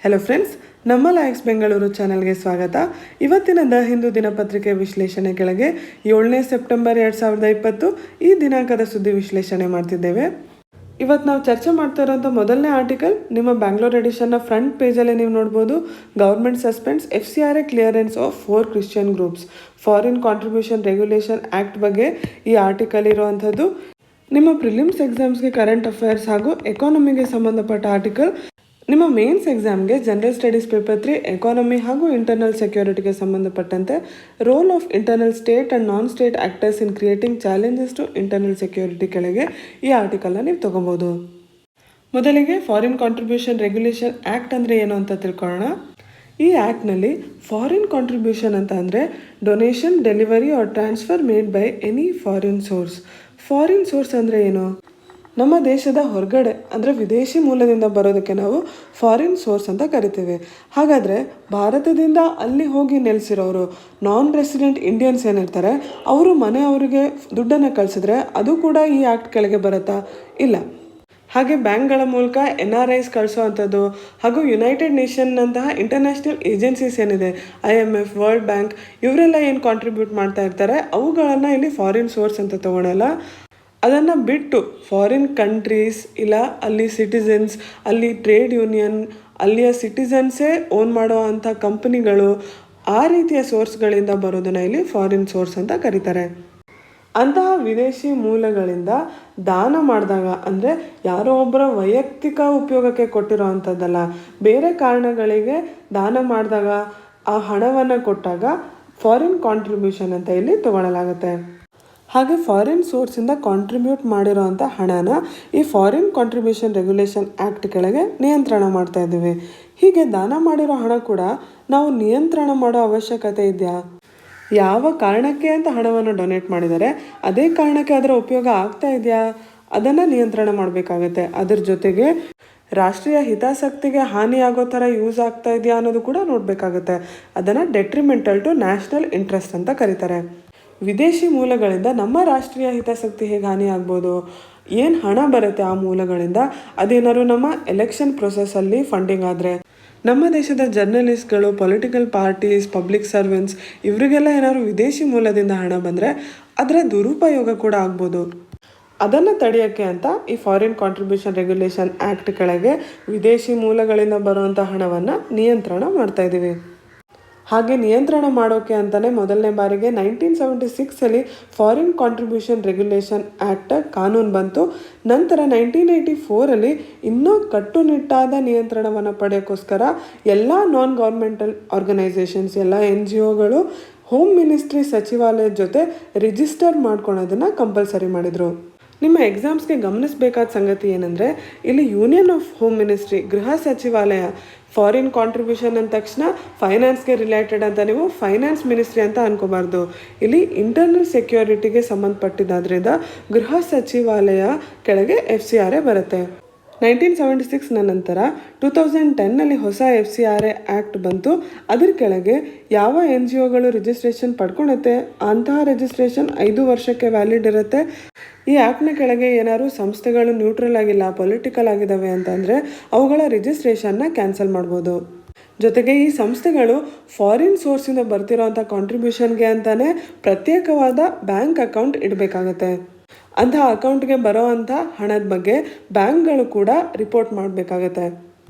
Hello friends, ನಮ್ಮ likes Bengaluru ಚಾನೆಲ್ಗೆ ಸ್ವಾಗತ. ಇವತ್ತಿನ ದ ಹಿಂದೂ ದಿನಪತ್ರಿಕೆ ವಿಶ್ಲೇಷಣೆ ಕೆಳಗೆ 7ನೇ ಸೆಪ್ಟೆಂಬರ್ 2020 ಈ ದಿನಾಂಕದ ಸುದ್ದಿ ವಿಶ್ಲೇಷಣೆ ಮಾಡ್ತಿದ್ದೇವೆ. ಇವತ್ತು ನಾವು ಚರ್ಚೆ ಮಾಡ್ತಾ ಇರೋಂಥ ಮೊದಲನೇ ಆರ್ಟಿಕಲ್ ನಿಮ್ಮ ಬ್ಯಾಂಗ್ಳೂರ್ ಎಡಿಷನ್ನ ಫ್ರಂಟ್ ಪೇಜಲ್ಲಿ ನೀವು ನೋಡ್ಬೋದು. Government suspends FCRA clearance of 4 Christian groups, foreign contribution regulation act ಬಗ್ಗೆ ಈ ಆರ್ಟಿಕಲ್ ಇರುವಂಥದ್ದು. ನಿಮ್ಮ ಪ್ರಿಲಿಮ್ಸ್ ಎಕ್ಸಾಮ್ಸ್ಗೆ ಕರೆಂಟ್ ಅಫೇರ್ಸ್ ಹಾಗೂ ಎಕಾನಮಿಗೆ ಸಂಬಂಧಪಟ್ಟ ಆರ್ಟಿಕಲ್. ನಿಮ್ಮ ಮೇನ್ಸ್ ಎಕ್ಸಾಮ್ಗೆ ಜನರಲ್ ಸ್ಟಡೀಸ್ ಪೇಪರ್ 3 ಎಕಾನಮಿ ಹಾಗೂ ಇಂಟರ್ನಲ್ ಸೆಕ್ಯೂರಿಟಿಗೆ ಸಂಬಂಧಪಟ್ಟಂತೆ role of internal state and non state actors in creating challenges to internal security ಕೆಳಗೆ ಈ ಆರ್ಟಿಕಲ್ನ ನೀವು ತೊಗೊಬೋದು. ಮೊದಲಿಗೆ ಫಾರಿನ್ ಕಾಂಟ್ರಿಬ್ಯೂಷನ್ ರೆಗ್ಯುಲೇಷನ್ ಆ್ಯಕ್ಟ್ ಅಂದರೆ ಏನು ಅಂತ ತಿಳ್ಕೊಳ್ಳೋಣ. ಈ ಆ್ಯಕ್ಟ್ನಲ್ಲಿ ಫಾರಿನ್ ಕಾಂಟ್ರಿಬ್ಯೂಷನ್ ಅಂತ ಅಂದರೆ donation, delivery or transfer made by any foreign source. Foreign source ಅಂದರೆ ಏನು? ನಮ್ಮ ದೇಶದ ಹೊರಗಡೆ ಅಂದರೆ ವಿದೇಶಿ ಮೂಲದಿಂದ ಬರೋದಕ್ಕೆ ನಾವು ಫಾರಿನ್ ಸೋರ್ಸ್ ಅಂತ ಕರಿತೀವಿ. ಹಾಗಾದರೆ ಭಾರತದಿಂದ ಅಲ್ಲಿ ಹೋಗಿ ನೆಲೆಸಿರೋರು ನಾನ್ ರೆಸಿಡೆಂಟ್ ಇಂಡಿಯನ್ಸ್ ಏನಿರ್ತಾರೆ ಅವರು ಮನೆಯವರಿಗೆ ದುಡ್ಡನ್ನು ಕಳಿಸಿದ್ರೆ ಅದು ಕೂಡ ಈ ಆ್ಯಕ್ಟ್ ಕೆಳಗೆ ಬರುತ್ತಾ? ಇಲ್ಲ. ಹಾಗೆ ಬ್ಯಾಂಕ್ಗಳ ಮೂಲಕ NRIs ಕಳಿಸೋ ಅಂಥದ್ದು ಹಾಗೂ ಯುನೈಟೆಡ್ ನೇಷನ್ನಂತಹ ಇಂಟರ್ನ್ಯಾಷನಲ್ ಏಜೆನ್ಸೀಸ್ ಏನಿದೆ, IMF, ವರ್ಲ್ಡ್ ಬ್ಯಾಂಕ್, ಇವರೆಲ್ಲ ಏನು ಕಾಂಟ್ರಿಬ್ಯೂಟ್ ಮಾಡ್ತಾ ಇರ್ತಾರೆ ಅವುಗಳನ್ನು ಇಲ್ಲಿ ಫಾರಿನ್ ಸೋರ್ಸ್ ಅಂತ ತೊಗೊಳಲ್ಲ. ಅದನ್ನು ಬಿಟ್ಟು ಫಾರಿನ್ ಕಂಟ್ರೀಸ್ ಇಲ್ಲ ಅಲ್ಲಿ ಸಿಟಿಸನ್ಸ್, ಅಲ್ಲಿ ಟ್ರೇಡ್ ಯೂನಿಯನ್, ಅಲ್ಲಿಯ ಸಿಟಿಸನ್ಸೇ ಓನ್ ಮಾಡೋ ಅಂಥ ಕಂಪನಿಗಳು, ಆ ರೀತಿಯ ಸೋರ್ಸ್ಗಳಿಂದ ಬರೋದನ್ನು ಇಲ್ಲಿ ಫಾರಿನ್ ಸೋರ್ಸ್ ಅಂತ ಕರೀತಾರೆ. ಅಂತಹ ವಿದೇಶಿ ಮೂಲಗಳಿಂದ ದಾನ ಮಾಡಿದಾಗ ಅಂದರೆ ಯಾರೋ ಒಬ್ಬರ ವೈಯಕ್ತಿಕ ಉಪಯೋಗಕ್ಕೆ ಕೊಟ್ಟಿರೋ ಅಂಥದ್ದಲ್ಲ, ಬೇರೆ ಕಾರಣಗಳಿಗೆ ದಾನ ಮಾಡಿದಾಗ ಆ ಹಣವನ್ನು ಕೊಟ್ಟಾಗ ಫಾರಿನ್ ಕಾಂಟ್ರಿಬ್ಯೂಷನ್ ಅಂತ ಇಲ್ಲಿ ತಗೊಳ್ಳಲಾಗುತ್ತೆ. ಹಾಗೆ ಫಾರಿನ್ ಸೋರ್ಸಿಂದ ಕಾಂಟ್ರಿಬ್ಯೂಟ್ ಮಾಡಿರೋ ಅಂಥ ಹಣನ ಈ ಫಾರಿನ್ ಕಾಂಟ್ರಿಬ್ಯೂಷನ್ ರೆಗ್ಯುಲೇಷನ್ ಆ್ಯಕ್ಟ್ ಕೆಳಗೆ ನಿಯಂತ್ರಣ ಮಾಡ್ತಾ ಇದ್ದೀವಿ. ಹೀಗೆ ದಾನ ಮಾಡಿರೋ ಹಣ ಕೂಡ ನಾವು ನಿಯಂತ್ರಣ ಮಾಡೋ ಅವಶ್ಯಕತೆ ಇದೆಯಾ? ಯಾವ ಕಾರಣಕ್ಕೆ ಅಂತ ಹಣವನ್ನು ಡೊನೇಟ್ ಮಾಡಿದರೆ ಅದೇ ಕಾರಣಕ್ಕೆ ಅದರ ಉಪಯೋಗ ಆಗ್ತಾ ಇದೆಯಾ ಅದನ್ನು ನಿಯಂತ್ರಣ ಮಾಡಬೇಕಾಗತ್ತೆ. ಅದರ ಜೊತೆಗೆ ರಾಷ್ಟ್ರೀಯ ಹಿತಾಸಕ್ತಿಗೆ ಹಾನಿಯಾಗೋ ಥರ ಯೂಸ್ ಆಗ್ತಾ ಇದೆಯಾ ಅನ್ನೋದು ಕೂಡ ನೋಡಬೇಕಾಗುತ್ತೆ. ಅದನ್ನು ಡೆಟ್ರಿಮೆಂಟಲ್ ಟು ನ್ಯಾಷನಲ್ ಇಂಟ್ರೆಸ್ಟ್ ಅಂತ ಕರೀತಾರೆ. ವಿದೇಶಿ ಮೂಲಗಳಿಂದ ನಮ್ಮ ರಾಷ್ಟ್ರೀಯ ಹಿತಾಸಕ್ತಿ ಹೇಗೆ ಹಾನಿ ಆಗ್ಬೋದು? ಏನು ಹಣ ಬರುತ್ತೆ ಆ ಮೂಲಗಳಿಂದ, ಅದೇನಾದ್ರು ನಮ್ಮ ಎಲೆಕ್ಷನ್ ಪ್ರೊಸೆಸ್ಸಲ್ಲಿ ಫಂಡಿಂಗ್ ಆದರೆ, ನಮ್ಮ ದೇಶದ ಜರ್ನಲಿಸ್ಟ್ಗಳು, ಪೊಲಿಟಿಕಲ್ ಪಾರ್ಟೀಸ್, ಪಬ್ಲಿಕ್ ಸರ್ವೆಂಟ್ಸ್ ಇವರಿಗೆಲ್ಲ ಏನಾದ್ರು ವಿದೇಶಿ ಮೂಲದಿಂದ ಹಣ ಬಂದರೆ ಅದರ ದುರುಪಯೋಗ ಕೂಡ ಆಗ್ಬೋದು. ಅದನ್ನು ತಡೆಯೋಕ್ಕೆ ಅಂತ ಈ ಫಾರಿನ್ ಕಾಂಟ್ರಿಬ್ಯೂಷನ್ ರೆಗ್ಯುಲೇಷನ್ ಆ್ಯಕ್ಟ್ ಕೆಳಗೆ ವಿದೇಶಿ ಮೂಲಗಳಿಂದ ಬರುವಂಥ ಹಣವನ್ನು ನಿಯಂತ್ರಣ ಮಾಡ್ತಾ ಇದ್ದೀವಿ. ಹಾಗೆ ನಿಯಂತ್ರಣ ಮಾಡೋಕ್ಕೆ ಅಂತಲೇ ಮೊದಲನೇ ಬಾರಿಗೆ 1976 ಫಾರಿನ್ ಕಾಂಟ್ರಿಬ್ಯೂಷನ್ ರೆಗ್ಯುಲೇಷನ್ ಆ್ಯಕ್ಟ್ ಕಾನೂನು ಬಂತು. ನಂತರ 1984 ಇನ್ನೂ ಕಟ್ಟುನಿಟ್ಟಾದ ನಿಯಂತ್ರಣವನ್ನು ಪಡೆಯೋಕ್ಕೋಸ್ಕರ ಎಲ್ಲ ನಾನ್ ಗೌರ್ಮೆಂಟಲ್ ಆರ್ಗನೈಸೇಷನ್ಸ್, ಎಲ್ಲ NGOಗಳು ಹೋಮ್ ಮಿನಿಸ್ಟ್ರಿ ಸಚಿವಾಲಯದ ಜೊತೆ ರಿಜಿಸ್ಟರ್ ಮಾಡ್ಕೊಳೋದನ್ನು ಕಂಪಲ್ಸರಿ ಮಾಡಿದರು. ನಿಮ್ಮ ಎಕ್ಸಾಮ್ಸ್ಗೆ ಗಮನಿಸಬೇಕಾದ ಸಂಗತಿ ಏನಂದರೆ ಇಲ್ಲಿ ಯೂನಿಯನ್ ಆಫ್ ಹೋಮ್ ಮಿನಿಸ್ಟ್ರಿ, ಗೃಹ ಸಚಿವಾಲಯ, ಫಾರಿನ್ ಕಾಂಟ್ರಿಬ್ಯೂಷನ್ ಅಂದ ತಕ್ಷಣ ಫೈನಾನ್ಸ್ಗೆ ರಿಲೇಟೆಡ್ ಅಂತ ನೀವು ಫೈನಾನ್ಸ್ ಮಿನಿಸ್ಟ್ರಿ ಅಂತ ಅನ್ಕೋಬಾರ್ದು. ಇಲ್ಲಿ ಇಂಟರ್ನಲ್ ಸೆಕ್ಯೂರಿಟಿಗೆ ಸಂಬಂಧಪಟ್ಟಿದ್ದಾದ್ರಿಂದ ಗೃಹ ಸಚಿವಾಲಯ ಕೆಳಗೆ FCRA ಬರುತ್ತೆ. 1976 ನಂತರ 2010 ಹೊಸ FCRA ಆ್ಯಕ್ಟ್ ಬಂತು. ಅದ್ರ ಕೆಳಗೆ ಯಾವ NGOಗಳು ರಿಜಿಸ್ಟ್ರೇಷನ್ ಪಡ್ಕೊಳುತ್ತೆ ಅಂತಹ ರಿಜಿಸ್ಟ್ರೇಷನ್ 5 ವರ್ಷಕ್ಕೆ ವ್ಯಾಲಿಡ್ ಇರುತ್ತೆ. ಈ ಆ್ಯಕ್ಟ್ನ ಕೆಳಗೆ ಏನಾದ್ರು ಸಂಸ್ಥೆಗಳು ನ್ಯೂಟ್ರಲ್ ಆಗಿಲ್ಲ, ಪೊಲಿಟಿಕಲ್ ಆಗಿದ್ದಾವೆ ಅಂತಂದರೆ ಅವುಗಳ ರಿಜಿಸ್ಟ್ರೇಷನ್ನ ಕ್ಯಾನ್ಸಲ್ ಮಾಡ್ಬೋದು. ಜೊತೆಗೆ ಈ ಸಂಸ್ಥೆಗಳು ಫಾರಿನ್ ಸೋರ್ಸಿಂದ ಬರ್ತಿರೋಂಥ ಕಾಂಟ್ರಿಬ್ಯೂಷನ್ಗೆ ಅಂತಲೇ ಪ್ರತ್ಯೇಕವಾದ ಬ್ಯಾಂಕ್ ಅಕೌಂಟ್ ಇಡಬೇಕಾಗತ್ತೆ. ಅಂತಹ ಅಕೌಂಟ್ಗೆ ಬರೋ ಅಂಥ ಹಣದ ಬಗ್ಗೆ ಬ್ಯಾಂಕ್ಗಳು ಕೂಡ ರಿಪೋರ್ಟ್ ಮಾಡಬೇಕಾಗತ್ತೆ.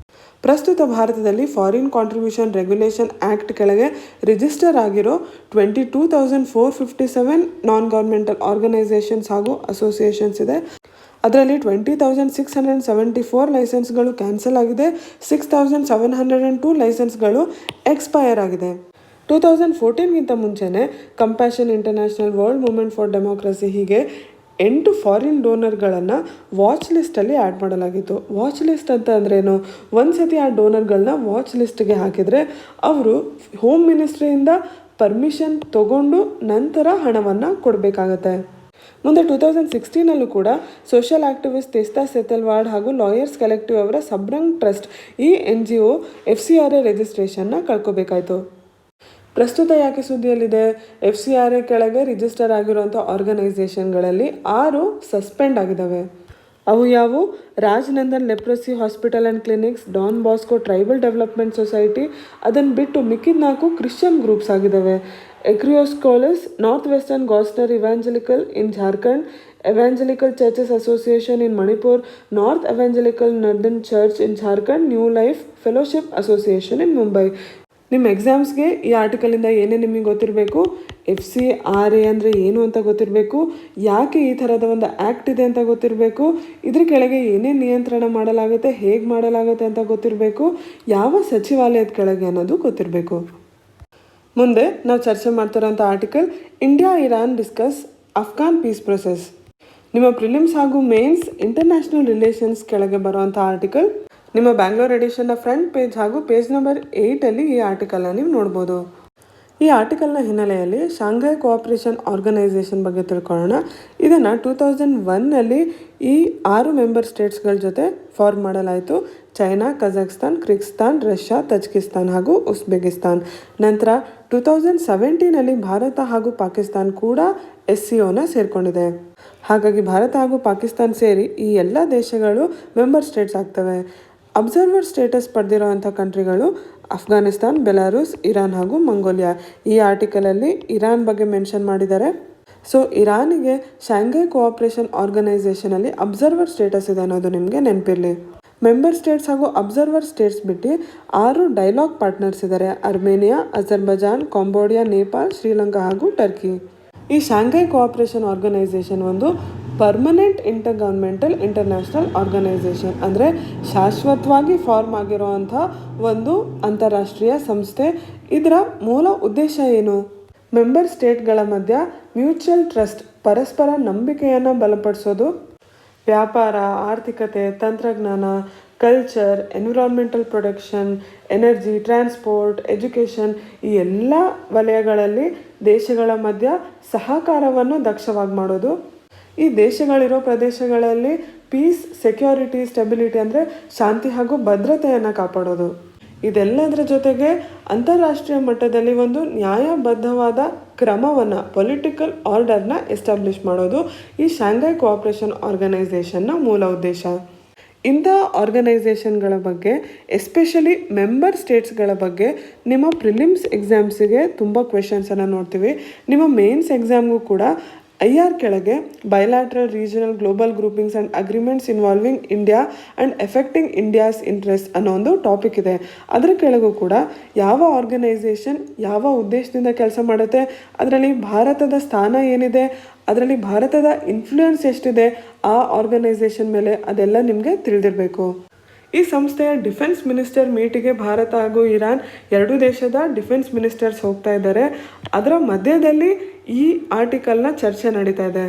ಪ್ರಸ್ತುತ ಭಾರತದಲ್ಲಿ ಫಾರಿನ್ ಕಾಂಟ್ರಿಬ್ಯೂಷನ್ ರೆಗ್ಯುಲೇಷನ್ ಆ್ಯಕ್ಟ್ ಕೆಳಗೆ ರಿಜಿಸ್ಟರ್ ಆಗಿರೋ 22,457 ನಾನ್ ಗೌರ್ಮೆಂಟಲ್ ಆರ್ಗನೈಸೇಷನ್ಸ್ ಹಾಗೂ ಅಸೋಸಿಯೇಷನ್ಸ್ ಇದೆ. ಅದರಲ್ಲಿ 20,674 ಲೈಸೆನ್ಸ್ಗಳು ಕ್ಯಾನ್ಸಲ್ ಆಗಿದೆ, 6,702 ಲೈಸೆನ್ಸ್ಗಳು ಎಕ್ಸ್ಪೈರ್ ಆಗಿದೆ. 2014ಗಿಂತ ಮುಂಚೆನೇ compassion international, world movement for democracy ಹೀಗೆ 8 ಫಾರಿನ್ ಡೋನರ್ಗಳನ್ನು ವಾಚ್ ಲಿಸ್ಟಲ್ಲಿ ಆ್ಯಡ್ ಮಾಡಲಾಗಿತ್ತು. ವಾಚ್ ಲಿಸ್ಟ್ ಅಂತ ಅಂದ್ರೇನು? ಒಂದು ಸತಿ ಆ ಡೋನರ್ಗಳನ್ನ ವಾಚ್ ಲಿಸ್ಟ್ಗೆ ಹಾಕಿದರೆ ಅವರು ಹೋಮ್ ಮಿನಿಸ್ಟ್ರಿಯಿಂದ ಪರ್ಮಿಷನ್ ತಗೊಂಡು ನಂತರ ಹಣವನ್ನು ಕೊಡಬೇಕಾಗತ್ತೆ. ಮುಂದೆ 2016 ಕೂಡ ಸೋಷಿಯಲ್ ಆಕ್ಟಿವಿಸ್ಟ್ ತೇಸ್ತಾ ಸೆತೆಲ್ವಾಡ್ ಹಾಗೂ ಲಾಯರ್ಸ್ ಕಲೆಕ್ಟಿವ್ ಅವರ ಸಬ್ರಂಗ್ ಟ್ರಸ್ಟ್ ಈ NGO FCRA ರಿಜಿಸ್ಟ್ರೇಷನ್ನ ಕಳ್ಕೋಬೇಕಾಯಿತು. ಪ್ರಸ್ತುತ ಯಾಕೆ ಸುದ್ದಿಯಲ್ಲಿದೆ? FCRA ಕೆಳಗೆ ರಿಜಿಸ್ಟರ್ ಆಗಿರುವಂಥ ಆರ್ಗನೈಸೇಷನ್ಗಳಲ್ಲಿ 6 ಸಸ್ಪೆಂಡ್ ಆಗಿದ್ದಾವೆ. ಅವು ಯಾವುವು? Rajanandan Leprosy Hospital and Clinics, Don Bosco Tribal Development Society. ಅದನ್ನು ಬಿಟ್ಟು ಮಿಕ್ಕಿದ 4 ಕ್ರಿಶ್ಚಿಯನ್ ಗ್ರೂಪ್ಸ್ ಆಗಿದ್ದಾವೆ. Ecreosoculis, North Western Gossner Evangelical in Jharkhand, Evangelical Churches Association in Manipur, North Evangelical Northern Church in Jharkhand, New Life Fellowship Association in Mumbai. ನಿಮ್ಮ ಎಕ್ಸಾಮ್ಸ್ಗೆ ಈ ಆರ್ಟಿಕಲಿಂದ ಏನೇನು ನಿಮಗೆ ಗೊತ್ತಿರಬೇಕು? FCRA ಅಂದರೆ ಏನು ಅಂತ ಗೊತ್ತಿರಬೇಕು, ಯಾಕೆ ಈ ಥರದ ಒಂದು ಆ್ಯಕ್ಟ್ ಇದೆ ಅಂತ ಗೊತ್ತಿರಬೇಕು, ಇದ್ರ ಕೆಳಗೆ ಏನೇನು ನಿಯಂತ್ರಣ ಮಾಡಲಾಗುತ್ತೆ, ಹೇಗೆ ಮಾಡಲಾಗುತ್ತೆ ಅಂತ ಗೊತ್ತಿರಬೇಕು, ಯಾವ ಸಚಿವಾಲಯದ ಕೆಳಗೆ ಅನ್ನೋದು ಗೊತ್ತಿರಬೇಕು. ಮುಂದೆ ನಾವು ಚರ್ಚೆ ಮಾಡ್ತಿರೋಂಥ article India Iran discuss Afghan peace process. ನಿಮ್ಮ ಪ್ರಿಲಿಮ್ಸ್ ಹಾಗೂ ಮೇನ್ಸ್ ಇಂಟರ್ನ್ಯಾಷನಲ್ ರಿಲೇಷನ್ಸ್ ಕೆಳಗೆ ಬರುವಂಥ ಆರ್ಟಿಕಲ್. ನಿಮ್ಮ ಬ್ಯಾಂಗ್ಳೂರ್ ಎಡಿಷನ್ನ ಫ್ರಂಟ್ ಪೇಜ್ ಹಾಗೂ ಪೇಜ್ ನಂಬರ್ 8 ಈ ಆರ್ಟಿಕಲ್ನ ನೀವು ನೋಡ್ಬೋದು. ಈ ಆರ್ಟಿಕಲ್ನ ಹಿನ್ನೆಲೆಯಲ್ಲಿ ಶಾಂಘೈ ಕೋಆಪರೇಷನ್ ಆರ್ಗನೈಸೇಷನ್ ಬಗ್ಗೆ ತಿಳ್ಕೊಳ್ಳೋಣ. ಇದನ್ನು 2001 ಈ 6 ಮೆಂಬರ್ ಸ್ಟೇಟ್ಸ್ಗಳ ಜೊತೆ ಫಾರ್ಮ್ ಮಾಡಲಾಯಿತು. ಚೈನಾ, ಕಜಾಕ್ಸ್ತಾನ್, ಕಿರ್ಗಿಸ್ತಾನ್, ರಷ್ಯಾ, ತಜಿಕಿಸ್ತಾನ್ ಹಾಗೂ ಉಜ್ಬೇಕಿಸ್ತಾನ್. ನಂತರ 2017 ಭಾರತ ಹಾಗೂ ಪಾಕಿಸ್ತಾನ್ ಕೂಡ SCOನ ಸೇರಿಕೊಂಡಿದೆ. ಹಾಗಾಗಿ ಭಾರತ ಹಾಗೂ ಪಾಕಿಸ್ತಾನ್ ಸೇರಿ ಈ ಎಲ್ಲ ದೇಶಗಳು ಮೆಂಬರ್ ಸ್ಟೇಟ್ಸ್ ಆಗ್ತವೆ. ಅಬ್ಸರ್ವರ್ ಸ್ಟೇಟಸ್ ಪಡೆದಿರುವಂಥ ಕಂಟ್ರಿಗಳು ಅಫ್ಘಾನಿಸ್ತಾನ್, ಬೆಲಾರೂಸ್, ಇರಾನ್ ಹಾಗೂ ಮಂಗೋಲಿಯಾ. ಈ ಆರ್ಟಿಕಲಲ್ಲಿ ಇರಾನ್ ಬಗ್ಗೆ ಮೆನ್ಷನ್ ಮಾಡಿದ್ದಾರೆ. ಸೊ ಇರಾನಿಗೆ ಶಾಂಘೈ ಕೋಆಪರೇಷನ್ ಆರ್ಗನೈಸೇಷನಲ್ಲಿ ಅಬ್ಸರ್ವರ್ ಸ್ಟೇಟಸ್ ಇದೆ ಅನ್ನೋದು ನಿಮಗೆ ನೆನಪಿರಲಿ. ಮೆಂಬರ್ ಸ್ಟೇಟ್ಸ್ ಹಾಗೂ ಅಬ್ಸರ್ವರ್ ಸ್ಟೇಟ್ಸ್ ಬಿಟ್ಟು 6 ಡೈಲಾಗ್ ಪಾರ್ಟ್ನರ್ಸ್ ಇದ್ದಾರೆ: Armenia, Azerbaijan, Cambodia, Nepal, Sri Lanka ಹಾಗೂ ಟರ್ಕಿ. ಈ ಶಾಂಘೈ ಕೋಆಪರೇಷನ್ ಆರ್ಗನೈಸೇಷನ್ ಒಂದು permanent intergovernmental international organisation, ಅಂದರೆ ಶಾಶ್ವತವಾಗಿ ಫಾರ್ಮ್ ಆಗಿರುವಂಥ ಒಂದು ಅಂತಾರಾಷ್ಟ್ರೀಯ ಸಂಸ್ಥೆ. ಇದರ ಮೂಲ ಉದ್ದೇಶ ಏನು? ಮೆಂಬರ್ ಸ್ಟೇಟ್ಗಳ ಮಧ್ಯ ಮ್ಯೂಚುವಲ್ ಟ್ರಸ್ಟ್, ಪರಸ್ಪರ ನಂಬಿಕೆಯನ್ನು ಬಲಪಡಿಸೋದು, ವ್ಯಾಪಾರ, ಆರ್ಥಿಕತೆ, ತಂತ್ರಜ್ಞಾನ, culture, environmental protection, energy, transport, education ಈ ಎಲ್ಲ ವಲಯಗಳಲ್ಲಿ ದೇಶಗಳ ಮಧ್ಯ ಸಹಕಾರವನ್ನು ದಕ್ಷವಾಗಿ ಮಾಡೋದು. ಈ ದೇಶಗಳಿರೋ ಪ್ರದೇಶಗಳಲ್ಲಿ ಪೀಸ್, ಸೆಕ್ಯೂರಿಟಿ, ಸ್ಟೆಬಿಲಿಟಿ ಅಂದರೆ ಶಾಂತಿ ಹಾಗೂ ಭದ್ರತೆಯನ್ನು ಕಾಪಾಡೋದು. ಇದೆಲ್ಲದರ ಜೊತೆಗೆ ಅಂತಾರಾಷ್ಟ್ರೀಯ ಮಟ್ಟದಲ್ಲಿ ಒಂದು ನ್ಯಾಯಬದ್ಧವಾದ ಕ್ರಮವನ್ನು, ಪೊಲಿಟಿಕಲ್ ಆರ್ಡರ್ನ ಎಸ್ಟಾಬ್ಲಿಷ್ ಮಾಡೋದು ಈ ಶಾಂಘೈ ಕೋಆಪರೇಷನ್ ಆರ್ಗನೈಸೇಷನ್ನ ಮೂಲ ಉದ್ದೇಶ. ಇಂಥ ಆರ್ಗನೈಸೇಷನ್ಗಳ ಬಗ್ಗೆ, ಎಸ್ಪೆಷಲಿ ಮೆಂಬರ್ ಸ್ಟೇಟ್ಸ್ಗಳ ಬಗ್ಗೆ ನಿಮ್ಮ ಪ್ರಿಲಿಮ್ಸ್ ಎಕ್ಸಾಮ್ಸಿಗೆ ತುಂಬ ಕ್ವೆಶನ್ಸನ್ನು ನೋಡ್ತೀವಿ. ನಿಮ್ಮ ಮೇನ್ಸ್ ಎಕ್ಸಾಮ್ಗೂ ಕೂಡ IR ಕೆಳಗೆ bilateral, regional, global groupings and agreements involving India and affecting India's interest ಅನ್ನೋ ಒಂದು ಟಾಪಿಕ್ ಇದೆ. ಅದರ ಕೆಳಗೂ ಕೂಡ ಯಾವ ಆರ್ಗನೈಸೇಷನ್ ಯಾವ ಉದ್ದೇಶದಿಂದ ಕೆಲಸ ಮಾಡುತ್ತೆ, ಅದರಲ್ಲಿ ಭಾರತದ ಸ್ಥಾನ ಏನಿದೆ, ಅದರಲ್ಲಿ ಭಾರತದ ಇನ್ಫ್ಲೂಯೆನ್ಸ್ ಎಷ್ಟಿದೆ ಆ ಆರ್ಗನೈಸೇಷನ್ ಮೇಲೆ, ಅದೆಲ್ಲ ನಿಮಗೆ ತಿಳಿದಿರಬೇಕು. ಈ ಸಂಸ್ಥೆಯ ಡಿಫೆನ್ಸ್ ಮಿನಿಸ್ಟರ್ ಮೀಟಿಗೆ ಭಾರತ ಹಾಗೂ ಇರಾನ್ 2 ದೇಶದ ಡಿಫೆನ್ಸ್ ಮಿನಿಸ್ಟರ್ಸ್ ಹೋಗ್ತಾ ಇದ್ದಾರೆ. ಅದರ ಮಧ್ಯದಲ್ಲಿ ಈ ಆರ್ಟಿಕಲ್ನ ಚರ್ಚೆ ನಡೀತಾ ಇದೆ.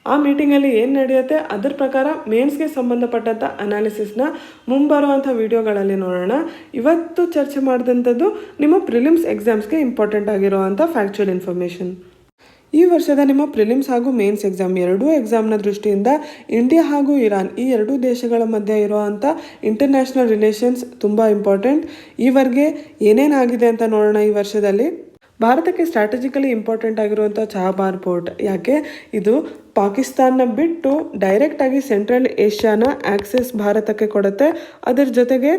ಆ ಮೀಟಿಂಗಲ್ಲಿ ಏನು ನಡೆಯುತ್ತೆ ಅದರ ಪ್ರಕಾರ ಮೇನ್ಸ್ಗೆ ಸಂಬಂಧಪಟ್ಟಂಥ ಅನಾಲಿಸಿಸ್ನ ಮುಂಬರುವಂಥ ವಿಡಿಯೋಗಳಲ್ಲಿ ನೋಡೋಣ. ಇವತ್ತು ಚರ್ಚೆ ಮಾಡಿದಂಥದ್ದು ನಿಮ್ಮ ಪ್ರಿಲಿಮ್ಸ್ ಎಕ್ಸಾಮ್ಸ್ಗೆ ಇಂಪಾರ್ಟೆಂಟ್ ಆಗಿರುವಂಥ ಫ್ಯಾಕ್ಚುಯಲ್ ಇನ್ಫಾರ್ಮೇಷನ್. ಈ ವರ್ಷದ ನಿಮ್ಮ ಪ್ರಿಲಿಮ್ಸ್ ಹಾಗೂ ಮೇನ್ಸ್ ಎಕ್ಸಾಮ್ ಎರಡೂ ಎಕ್ಸಾಮ್ನ ದೃಷ್ಟಿಯಿಂದ ಇಂಡಿಯಾ ಹಾಗೂ ಇರಾನ್ ಈ 2 ದೇಶಗಳ ಮಧ್ಯೆ ಇರುವಂಥ ಇಂಟರ್ನ್ಯಾಷನಲ್ ರಿಲೇಷನ್ಸ್ ತುಂಬ ಇಂಪಾರ್ಟೆಂಟ್. ಈವರೆಗೆ ಏನೇನಾಗಿದೆ ಅಂತ ನೋಡೋಣ. ಈ ವರ್ಷದಲ್ಲಿ ಭಾರತಕ್ಕೆ ಸ್ಟ್ರಾಟಜಿಕಲಿ ಇಂಪಾರ್ಟೆಂಟ್ ಆಗಿರುವಂಥ ಚಹಾಬಾರ್ ಪೋರ್ಟ್. ಯಾಕೆ? ಇದು ಪಾಕಿಸ್ತಾನ ಬಿಟ್ಟು ಡೈರೆಕ್ಟಾಗಿ ಸೆಂಟ್ರಲ್ ಏಷ್ಯಾನ ಆಕ್ಸೆಸ್ ಭಾರತಕ್ಕೆ ಕೊಡುತ್ತೆ. ಅದರ ಜೊತೆಗೆ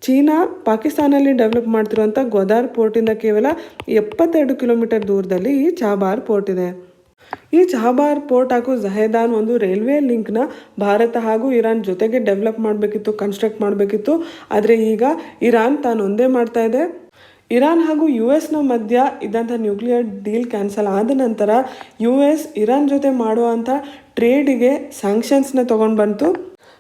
ಚೀನಾ ಪಾಕಿಸ್ತಾನಲ್ಲಿ ಡೆವಲಪ್ ಮಾಡ್ತಿರುವಂಥ ಗ್ವಾದಾರ್ ಪೋರ್ಟಿಂದ ಕೇವಲ 72 ಕಿಲೋಮೀಟರ್ ದೂರದಲ್ಲಿ ಈ ಚಹಾಬಾರ್ ಪೋರ್ಟ್ ಇದೆ. ಈ ಚಹಾಬಾರ್ ಪೋರ್ಟ್ ಹಾಗೂ ಜಹೇದಾನ್ ಒಂದು ರೈಲ್ವೆ ಲಿಂಕ್ನ ಭಾರತ ಹಾಗೂ ಇರಾನ್ ಜೊತೆಗೆ ಡೆವಲಪ್ ಮಾಡಬೇಕಿತ್ತು, ಕನ್ಸ್ಟ್ರಕ್ಟ್ ಮಾಡಬೇಕಿತ್ತು. ಆದರೆ ಈಗ ಇರಾನ್ ತಾನೊಂದೇ ಮಾಡ್ತಾ ಇದೆ. ಇರಾನ್ ಹಾಗೂ US ಮಧ್ಯ ಇದ್ದಂಥ ನ್ಯೂಕ್ಲಿಯರ್ ಡೀಲ್ ಕ್ಯಾನ್ಸಲ್ ಆದ ನಂತರ US ಇರಾನ್ ಜೊತೆ ಮಾಡುವಂಥ ಟ್ರೇಡಿಗೆ ಸ್ಯಾಂಕ್ಷನ್ಸ್ನ ತೊಗೊಂಡು ಬಂತು.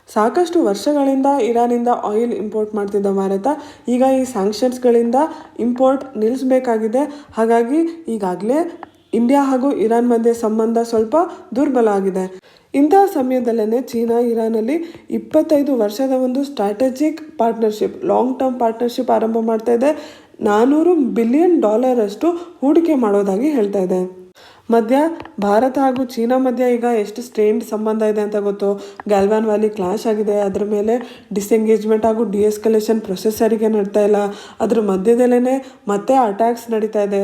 ಸಾಕಷ್ಟು ವರ್ಷಗಳಿಂದ ಇರಾನಿಂದ ಆಯಿಲ್ ಇಂಪೋರ್ಟ್ ಮಾಡ್ತಿದ್ದ ಭಾರತ ಈಗ ಈ ಸ್ಯಾಂಕ್ಷನ್ಸ್ಗಳಿಂದ ಇಂಪೋರ್ಟ್ ನಿಲ್ಲಿಸಬೇಕಾಗಿದೆ. ಹಾಗಾಗಿ ಈಗಾಗಲೇ ಇಂಡಿಯಾ ಹಾಗೂ ಇರಾನ್ ಮಧ್ಯೆ ಸಂಬಂಧ ಸ್ವಲ್ಪ ದುರ್ಬಲ ಆಗಿದೆ. ಇಂತಹ ಸಮಯದಲ್ಲೇ ಚೀನಾ ಇರಾನಲ್ಲಿ 25 ವರ್ಷದ ಒಂದು strategic partnership, long term partnership ಆರಂಭ ಮಾಡ್ತಾ ಇದೆ. $400 ಬಿಲಿಯನ್ ಹೂಡಿಕೆ ಮಾಡೋದಾಗಿ ಹೇಳ್ತಾ ಇದೆ. ಮಧ್ಯ ಭಾರತ ಹಾಗೂ ಚೀನಾ ಮಧ್ಯ ಈಗ ಎಷ್ಟು ಸ್ಟ್ರೇನ್ಡ್ ಸಂಬಂಧ ಇದೆ ಅಂತ ಗೊತ್ತು. ಗ್ಯಾಲ್ವಾನ್ ವ್ಯಾಲಿ ಕ್ಲಾಶ್ ಆಗಿದೆ. ಅದರ ಮೇಲೆ ಡಿಸ್ಎಂಗೇಜ್ಮೆಂಟ್ ಹಾಗೂ ಡಿಎಸ್ಕಲೇಷನ್ ಪ್ರೊಸೆಸ್ ಸರಿಗೆ ನಡೀತಾ ಇಲ್ಲ. ಅದ್ರ ಮಧ್ಯದಲ್ಲೇ ಮತ್ತೆ ಅಟ್ಯಾಕ್ಸ್ ನಡೀತಾ ಇದೆ.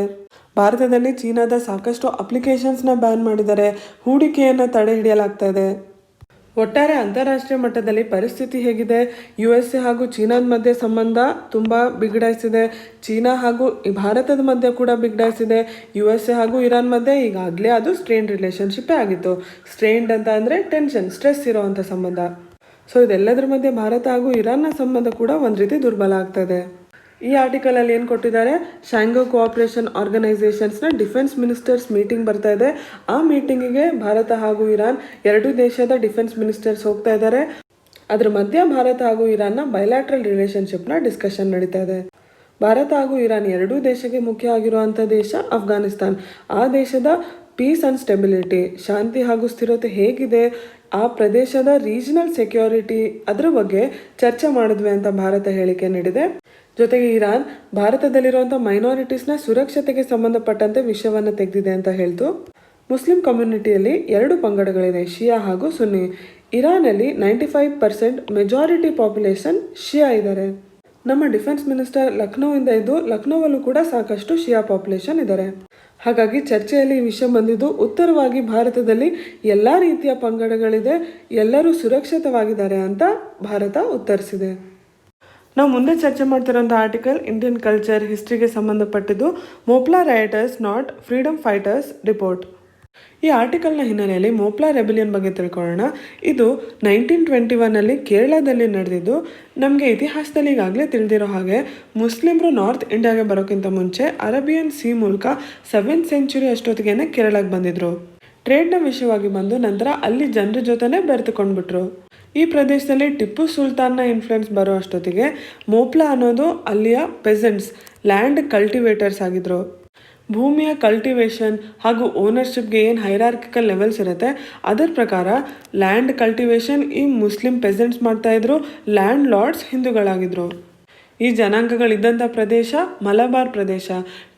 ಭಾರತದಲ್ಲಿ ಚೀನಾದ ಸಾಕಷ್ಟು ಅಪ್ಲಿಕೇಶನ್ಸ್ನ ಬ್ಯಾನ್ ಮಾಡಿದ್ದಾರೆ. ಹೂಡಿಕೆಯನ್ನು ತಡೆ ಹಿಡಿಯಲಾಗ್ತಾ ಇದೆ. ಒಟ್ಟಾರೆ ಅಂತಾರಾಷ್ಟ್ರೀಯ ಮಟ್ಟದಲ್ಲಿ ಪರಿಸ್ಥಿತಿ ಹೇಗಿದೆ? USA ಹಾಗೂ ಚೀನಾದ ಮಧ್ಯೆ ಸಂಬಂಧ ತುಂಬ ಬಿಗಡಾಯಿಸಿದೆ. ಚೀನಾ ಹಾಗೂ ಭಾರತದ ಮಧ್ಯೆ ಕೂಡ ಬಿಗಡಾಯಿಸಿದೆ. USA ಹಾಗೂ ಇರಾನ್ ಮಧ್ಯೆ ಈಗಾಗಲೇ ಅದು ಸ್ಟ್ರೇನ್ಡ್ ರಿಲೇಷನ್ಶಿಪ್ಪೇ ಆಗಿತ್ತು. ಸ್ಟ್ರೇನ್ಡ್ ಅಂತ ಅಂದರೆ ಟೆನ್ಷನ್, ಸ್ಟ್ರೆಸ್ ಇರೋವಂಥ ಸಂಬಂಧ. ಸೊ ಇದೆಲ್ಲದರ ಮಧ್ಯೆ ಭಾರತ ಹಾಗೂ ಇರಾನ್ನ ಸಂಬಂಧ ಕೂಡ ಒಂದು ರೀತಿ ದುರ್ಬಲ ಆಗ್ತದೆ. ಈ ಆರ್ಟಿಕಲಲ್ಲಿ ಏನು ಕೊಟ್ಟಿದ್ದಾರೆ, ಶಾಂಘೈ ಕೋಆಪರೇಷನ್ ಆರ್ಗನೈಸೇಷನ್ಸ್ನ ಡಿಫೆನ್ಸ್ ಮಿನಿಸ್ಟರ್ಸ್ ಮೀಟಿಂಗ್ ಬರ್ತಾ ಇದೆ. ಆ ಮೀಟಿಂಗಿಗೆ ಭಾರತ ಹಾಗೂ ಇರಾನ್ ಎರಡೂ ದೇಶದ ಡಿಫೆನ್ಸ್ ಮಿನಿಸ್ಟರ್ಸ್ ಹೋಗ್ತಾ ಇದ್ದಾರೆ. ಅದರ ಮಧ್ಯೆ ಭಾರತ ಹಾಗೂ ಇರಾನ್ನ ಬೈಲ್ಯಾಟ್ರಲ್ ರಿಲೇಷನ್ಶಿಪ್ನ ಡಿಸ್ಕಷನ್ ನಡೀತಾ ಇದೆ. ಭಾರತ ಹಾಗೂ ಇರಾನ್ ಎರಡೂ ದೇಶಕ್ಕೆ ಮುಖ್ಯ ಆಗಿರುವಂಥ ದೇಶ ಅಫ್ಘಾನಿಸ್ತಾನ್. ಆ ದೇಶದ ಪೀಸ್ ಆ್ಯಂಡ್ ಸ್ಟೆಬಿಲಿಟಿ, ಶಾಂತಿ ಹಾಗೂ ಸ್ಥಿರತೆ ಹೇಗಿದೆ, ಆ ಪ್ರದೇಶದ ರೀಜನಲ್ ಸೆಕ್ಯೂರಿಟಿ, ಅದರ ಬಗ್ಗೆ ಚರ್ಚೆ ಮಾಡಿದ್ವಿ ಅಂತ ಭಾರತ ಹೇಳಿಕೆ ನೀಡಿದೆ. ಜೊತೆಗೆ ಇರಾನ್ ಭಾರತದಲ್ಲಿರುವಂಥ ಮೈನಾರಿಟೀಸ್ನ ಸುರಕ್ಷತೆಗೆ ಸಂಬಂಧಪಟ್ಟಂತೆ ವಿಷಯವನ್ನು ತೆಗೆದಿದೆ ಅಂತ ಹೇಳ್ತು. ಮುಸ್ಲಿಂ ಕಮ್ಯುನಿಟಿಯಲ್ಲಿ ಎರಡು ಪಂಗಡಗಳಿದೆ, ಶಿಯಾ ಹಾಗೂ ಸುನ್ನಿ. ಇರಾನಲ್ಲಿ 95% ಮೆಜಾರಿಟಿ ಪಾಪ್ಯುಲೇಷನ್ ಶಿಯಾ ಇದ್ದಾರೆ. ನಮ್ಮ ಡಿಫೆನ್ಸ್ ಮಿನಿಸ್ಟರ್ ಲಕ್ನೋವಿಂದ ಇದ್ದು, ಲಕ್ನೋವಲ್ಲೂ ಕೂಡ ಸಾಕಷ್ಟು ಶಿಯಾ ಪಾಪ್ಯುಲೇಷನ್ ಇದ್ದಾರೆ. ಹಾಗಾಗಿ ಚರ್ಚೆಯಲ್ಲಿ ಈ ವಿಷಯ ಬಂದಿದ್ದು, ಉತ್ತರವಾಗಿ ಭಾರತದಲ್ಲಿ ಎಲ್ಲ ರೀತಿಯ ಪಂಗಡಗಳಿದೆ, ಎಲ್ಲರೂ ಸುರಕ್ಷಿತವಾಗಿದ್ದಾರೆ ಅಂತ ಭಾರತ ಉತ್ತರಿಸಿದೆ. ನಾವು ಮುಂದೆ ಚರ್ಚೆ ಮಾಡ್ತಿರೋಂಥ ಆರ್ಟಿಕಲ್ ಇಂಡಿಯನ್ ಕಲ್ಚರ್, ಹಿಸ್ಟ್ರಿಗೆ ಸಂಬಂಧಪಟ್ಟಿದ್ದು. Moplah rioters not freedom fighters report. ಈ ಆರ್ಟಿಕಲ್ನ ಹಿನ್ನೆಲೆಯಲ್ಲಿ ಮೋಪ್ಲಾ ರೆಬಿಲಿಯನ್ ಬಗ್ಗೆ ತಿಳ್ಕೊಳ್ಳೋಣ. ಇದು 1921 ಕೇರಳದಲ್ಲಿ ನಡೆದಿದ್ದು. ನಮಗೆ ಇತಿಹಾಸದಲ್ಲಿ ಈಗಾಗಲೇ ತಿಳಿದಿರೋ ಹಾಗೆ ಮುಸ್ಲಿಮರು ನಾರ್ತ್ ಇಂಡಿಯಾಗೆ ಬರೋಕ್ಕಿಂತ ಮುಂಚೆ ಅರೇಬಿಯನ್ ಸಿ ಮೂಲಕ 7th ಸೆಂಚುರಿ ಅಷ್ಟೊತ್ತಿಗೆ ಕೇರಳಕ್ಕೆ ಬಂದಿದ್ರು. ಟ್ರೇಡ್ನ ವಿಷಯವಾಗಿ ಬಂದು ನಂತರ ಅಲ್ಲಿ ಜನರ ಜೊತೆನೇ ಬೆರೆತುಕೊಂಡ್ಬಿಟ್ರು. ಈ ಪ್ರದೇಶದಲ್ಲಿ ಟಿಪ್ಪು ಸುಲ್ತಾನ್ನ ಇನ್ಫ್ಲುಯೆನ್ಸ್ ಬರೋ ಅಷ್ಟೊತ್ತಿಗೆ ಮೋಪ್ಲಾ ಅನ್ನೋದು ಅಲ್ಲಿಯ ಪೆಸೆಂಟ್ಸ್, ಲ್ಯಾಂಡ್ ಕಲ್ಟಿವೇಟರ್ಸ್ ಆಗಿದ್ರು. ಭೂಮಿಯ ಕಲ್ಟಿವೇಷನ್ ಹಾಗೂ ಓನರ್ಶಿಪ್ಗೆ ಏನು ಹೈರಾರ್ಕಿಕಲ್ ಲೆವೆಲ್ಸ್ ಇರುತ್ತೆ, ಅದರ ಪ್ರಕಾರ ಲ್ಯಾಂಡ್ ಕಲ್ಟಿವೇಷನ್ ಈ ಮುಸ್ಲಿಂ ಪೆಸೆಂಟ್ಸ್ ಮಾಡ್ತಾಯಿದ್ರು, ಲ್ಯಾಂಡ್ ಲಾರ್ಡ್ಸ್ ಹಿಂದೂಗಳಾಗಿದ್ರು. ಈ ಜನಾಂಗಗಳಿದ್ದಂಥ ಪ್ರದೇಶ ಮಲಬಾರ್ ಪ್ರದೇಶ.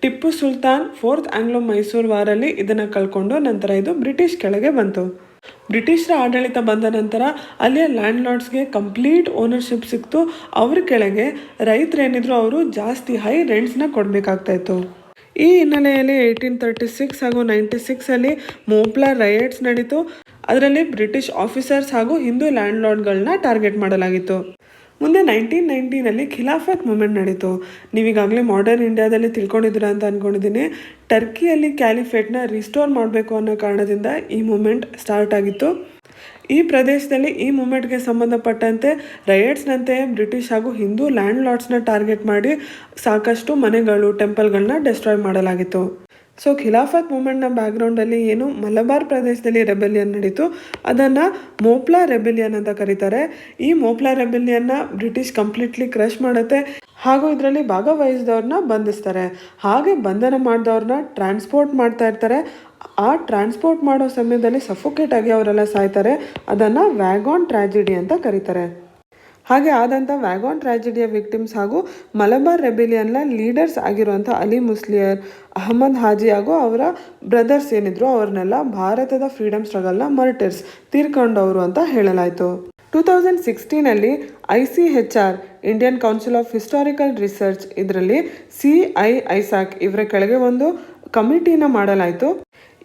ಟಿಪ್ಪು ಸುಲ್ತಾನ್ 4th ಆಂಗ್ಲೋ ಮೈಸೂರು ವಾರಲ್ಲಿ ಇದನ್ನು ಕಳ್ಕೊಂಡು ನಂತರ ಇದು ಬ್ರಿಟಿಷ್ ಕೆಳಗೆ ಬಂತು. ಬ್ರಿಟಿಷರ ಆಡಳಿತ ಬಂದ ನಂತರ ಅಲ್ಲಿಯ ಲ್ಯಾಂಡ್ ಲಾರ್ಡ್ಸ್ಗೆ ಕಂಪ್ಲೀಟ್ ಓನರ್ಶಿಪ್ ಸಿಕ್ತು. ಅವ್ರ ಕೆಳಗೆ ರೈತರೇನಿದ್ರು ಅವರು ಜಾಸ್ತಿ ಹೈ ರೆಂಟ್ಸ್ನ ಕೊಡಬೇಕಾಗ್ತಾಯಿತ್ತು. ಈ ಹಿನ್ನೆಲೆಯಲ್ಲಿ 1836 ಹಾಗೂ 96 ಮೋಪ್ಲಾ ರೈಟ್ಸ್ ನಡೀತು. ಅದರಲ್ಲಿ ಬ್ರಿಟಿಷ್ ಆಫೀಸರ್ಸ್ ಹಾಗೂ ಹಿಂದೂ ಲ್ಯಾಂಡ್ ಲಾರ್ಡ್ಗಳನ್ನ ಟಾರ್ಗೆಟ್ ಮಾಡಲಾಗಿತ್ತು. ಮುಂದೆ 1919 ಖಿಲಾಫತ್ ಮೂಮೆಂಟ್ ನಡೀತು. ನೀವೀಗಾಗಲೇ ಮಾಡರ್ನ್ ಇಂಡಿಯಾದಲ್ಲಿ ತಿಳ್ಕೊಂಡಿದ್ದೀರಾ ಅಂತ ಅಂದ್ಕೊಂಡಿದ್ದೀನಿ. ಟರ್ಕಿಯಲ್ಲಿ ಕ್ಯಾಲಿಫೇಟ್ನ ರಿಸ್ಟೋರ್ ಮಾಡಬೇಕು ಅನ್ನೋ ಕಾರಣದಿಂದ ಈ ಮೂಮೆಂಟ್ ಸ್ಟಾರ್ಟ್ ಆಗಿತ್ತು. ಈ ಪ್ರದೇಶದಲ್ಲಿ ಈ ಮೂಮೆಂಟ್ಗೆ ಸಂಬಂಧಪಟ್ಟಂತೆ ರೈಟ್ಸ್ನಂತೆ ಬ್ರಿಟಿಷ್ ಹಾಗೂ ಹಿಂದೂ ಲ್ಯಾಂಡ್ ಲಾರ್ಡ್ಸ್ನ ಟಾರ್ಗೆಟ್ ಮಾಡಿ ಸಾಕಷ್ಟು ಮನೆಗಳು, ಟೆಂಪಲ್ಗಳನ್ನ ಡೆಸ್ಟ್ರಾಯ್ ಮಾಡಲಾಗಿತ್ತು. ಸೊ ಖಿಲಾಫತ್ ಮೂಮೆಂಟ್ನ ಬ್ಯಾಕ್ಗ್ರೌಂಡಲ್ಲಿ ಏನು ಮಲಬಾರ್ ಪ್ರದೇಶದಲ್ಲಿ ರೆಬೆಲಿಯನ್ ನಡೀತು, ಅದನ್ನು ಮೋಪ್ಲಾ ರೆಬೆಲಿಯನ್ ಅಂತ ಕರೀತಾರೆ. ಈ ಮೋಪ್ಲಾ ರೆಬೆಲಿಯನ್ನ ಬ್ರಿಟಿಷ್ ಕಂಪ್ಲೀಟ್ಲಿ ಕ್ರಶ್ ಮಾಡುತ್ತೆ ಹಾಗೂ ಇದರಲ್ಲಿ ಭಾಗವಹಿಸಿದವ್ರನ್ನ ಬಂಧಿಸ್ತಾರೆ. ಹಾಗೆ ಬಂಧನ ಮಾಡಿದವ್ರನ್ನ ಟ್ರಾನ್ಸ್ಪೋರ್ಟ್ ಮಾಡ್ತಾ ಇರ್ತಾರೆ. ಆ ಟ್ರಾನ್ಸ್ಪೋರ್ಟ್ ಮಾಡೋ ಸಮಯದಲ್ಲಿ ಸಫೋಕೇಟ್ ಆಗಿ ಅವರೆಲ್ಲ ಸಾಯ್ತಾರೆ. ಅದನ್ನು ವ್ಯಾಗಾನ್ ಟ್ರ್ಯಾಜಿಡಿ ಅಂತ ಕರೀತಾರೆ. ಹಾಗೆ ಆದಂಥ ವ್ಯಾಗಾನ್ ಟ್ರ್ಯಾಜಿಡಿಯ ವಿಕ್ಟಿಮ್ಸ್ ಹಾಗೂ ಮಲಬಾರ್ ರೆಬಿಲಿಯನ್ನ ಲೀಡರ್ಸ್ ಆಗಿರುವಂಥ ಅಲಿ ಮುಸ್ಲಿಯರ್, ಅಹಮದ್ ಹಾಜಿ ಹಾಗೂ ಅವರ ಬ್ರದರ್ಸ್ ಏನಿದ್ರು ಅವ್ರನ್ನೆಲ್ಲ ಭಾರತದ ಫ್ರೀಡಮ್ ಸ್ಟ್ರಗಲ್ನ ಮರ್ಟರ್ಸ್, ತೀರ್ಕೊಂಡವರು ಅಂತ ಹೇಳಲಾಯಿತು. 2016 ICHR Indian council of historical research ಇದರಲ್ಲಿ CIISAC ಇವರ ಕೆಳಗೆ ಒಂದು ಕಮಿಟಿನ ಮಾಡಲಾಯಿತು.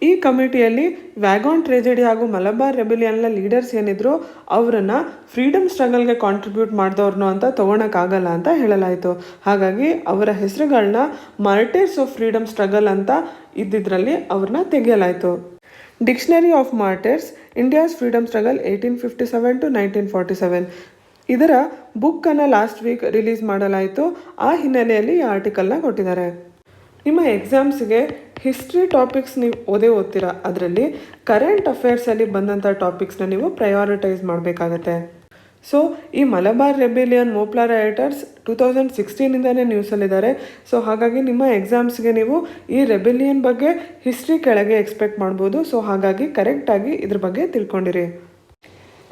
ಈ ಕಮಿಟಿಯಲ್ಲಿ ವ್ಯಾಗಾನ್ ಟ್ರೆಜಡಿ ಹಾಗೂ ಮಲಬಾರ್ ರೆಬಿಲಿಯನ್ನ ಲೀಡರ್ಸ್ ಏನಿದ್ರು ಅವರನ್ನು ಫ್ರೀಡಮ್ ಸ್ಟ್ರಗಲ್ಗೆ ಕಾಂಟ್ರಿಬ್ಯೂಟ್ ಮಾಡಿದವ್ರನ್ನು ಅಂತ ತೊಗೊಳಕ್ಕಾಗಲ್ಲ ಅಂತ ಹೇಳಲಾಯಿತು. ಹಾಗಾಗಿ ಅವರ ಹೆಸರುಗಳನ್ನ ಮಾರ್ಟೈರ್ಸ್ ಆಫ್ ಫ್ರೀಡಮ್ ಸ್ಟ್ರಗಲ್ ಅಂತ ಇದ್ದಿದ್ರಲ್ಲಿ ಅವ್ರನ್ನ ತೆಗೆಯಲಾಯಿತು. Dictionary of martyrs India's freedom struggle 1857 to 1947 ಇದರ ಬುಕ್ಕನ್ನು ಲಾಸ್ಟ್ ವೀಕ್ ರಿಲೀಸ್ ಮಾಡಲಾಯಿತು. ಆ ಹಿನ್ನೆಲೆಯಲ್ಲಿ ಈ ಆರ್ಟಿಕಲ್ನ ಕೊಟ್ಟಿದ್ದಾರೆ. ನಿಮ್ಮ ಎಕ್ಸಾಮ್ಸ್ಗೆ ಹಿಸ್ಟ್ರಿ ಟಾಪಿಕ್ಸ್ ನೀವು ಓದ್ತೀರಾ, ಅದರಲ್ಲಿ ಕರೆಂಟ್ ಅಫೇರ್ಸಲ್ಲಿ ಬಂದಂಥ ಟಾಪಿಕ್ಸ್ನ ನೀವು ಪ್ರಯಾರಿಟೈಸ್ ಮಾಡಬೇಕಾಗತ್ತೆ. ಸೊ ಈ ಮಲಬಾರ್ ರೆಬಿಲಿಯನ್, ಮೋಪ್ಲಾ ರೈಟರ್ಸ್ 2016 ನ್ಯೂಸಲ್ಲಿದ್ದಾರೆ. ಸೊ ಹಾಗಾಗಿ ನಿಮ್ಮ ಎಕ್ಸಾಮ್ಸ್ಗೆ ನೀವು ಈ ರೆಬಿಲಿಯನ್ ಬಗ್ಗೆ ಹಿಸ್ಟ್ರಿ ಕೆಳಗೆ ಎಕ್ಸ್ಪೆಕ್ಟ್ ಮಾಡ್ಬೋದು. ಸೊ ಹಾಗಾಗಿ ಕರೆಕ್ಟಾಗಿ ಇದ್ರ ಬಗ್ಗೆ ತಿಳ್ಕೊಂಡಿರಿ.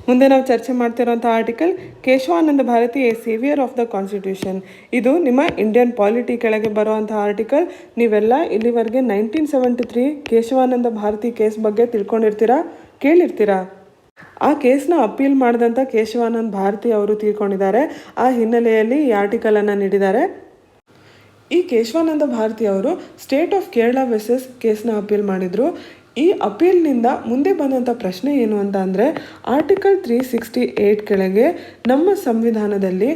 ಮುಂದೆ ನಾವು ಚರ್ಚೆ ಮಾಡ್ತಿರೋಂಥ article Kesavananda Bharati a saviour of the constitution. ಇದು ನಿಮ್ಮ ಇಂಡಿಯನ್ ಪಾಲಿಟಿ ಕೆಳಗೆ ಬರುವಂಥ ಆರ್ಟಿಕಲ್. ನೀವೆಲ್ಲ ಇಲ್ಲಿವರೆಗೆ 1973 ಕೇಶವಾನಂದ ಭಾರತಿ ಕೇಸ್ ಬಗ್ಗೆ ತಿಳ್ಕೊಂಡಿರ್ತೀರಾ, ಕೇಳಿರ್ತೀರಾ. ಆ ಕೇಸ್ನ ಅಪೀಲ್ ಮಾಡಿದಂಥ ಕೇಶವಾನಂದ ಭಾರತಿ ಅವರು ತೀರ್ಕೊಂಡಿದ್ದಾರೆ. ಆ ಹಿನ್ನೆಲೆಯಲ್ಲಿ ಈ ಆರ್ಟಿಕಲನ್ನು ನೀಡಿದ್ದಾರೆ. ಈ ಕೇಶವಾನಂದ ಭಾರತಿ ಅವರು ಸ್ಟೇಟ್ ಆಫ್ ಕೇರಳ ವರ್ಸಸ್ ಕೇಸ್ನ ಅಪೀಲ್ ಮಾಡಿದರು. ಈ ಅಪೀಲ್ನಿಂದ ಮುಂದೆ ಬಂದಂಥ ಪ್ರಶ್ನೆ ಏನು ಅಂತ ಅಂದರೆ ಆರ್ಟಿಕಲ್ 368 ಕೆಳಗೆ ನಮ್ಮ ಸಂವಿಧಾನದಲ್ಲಿ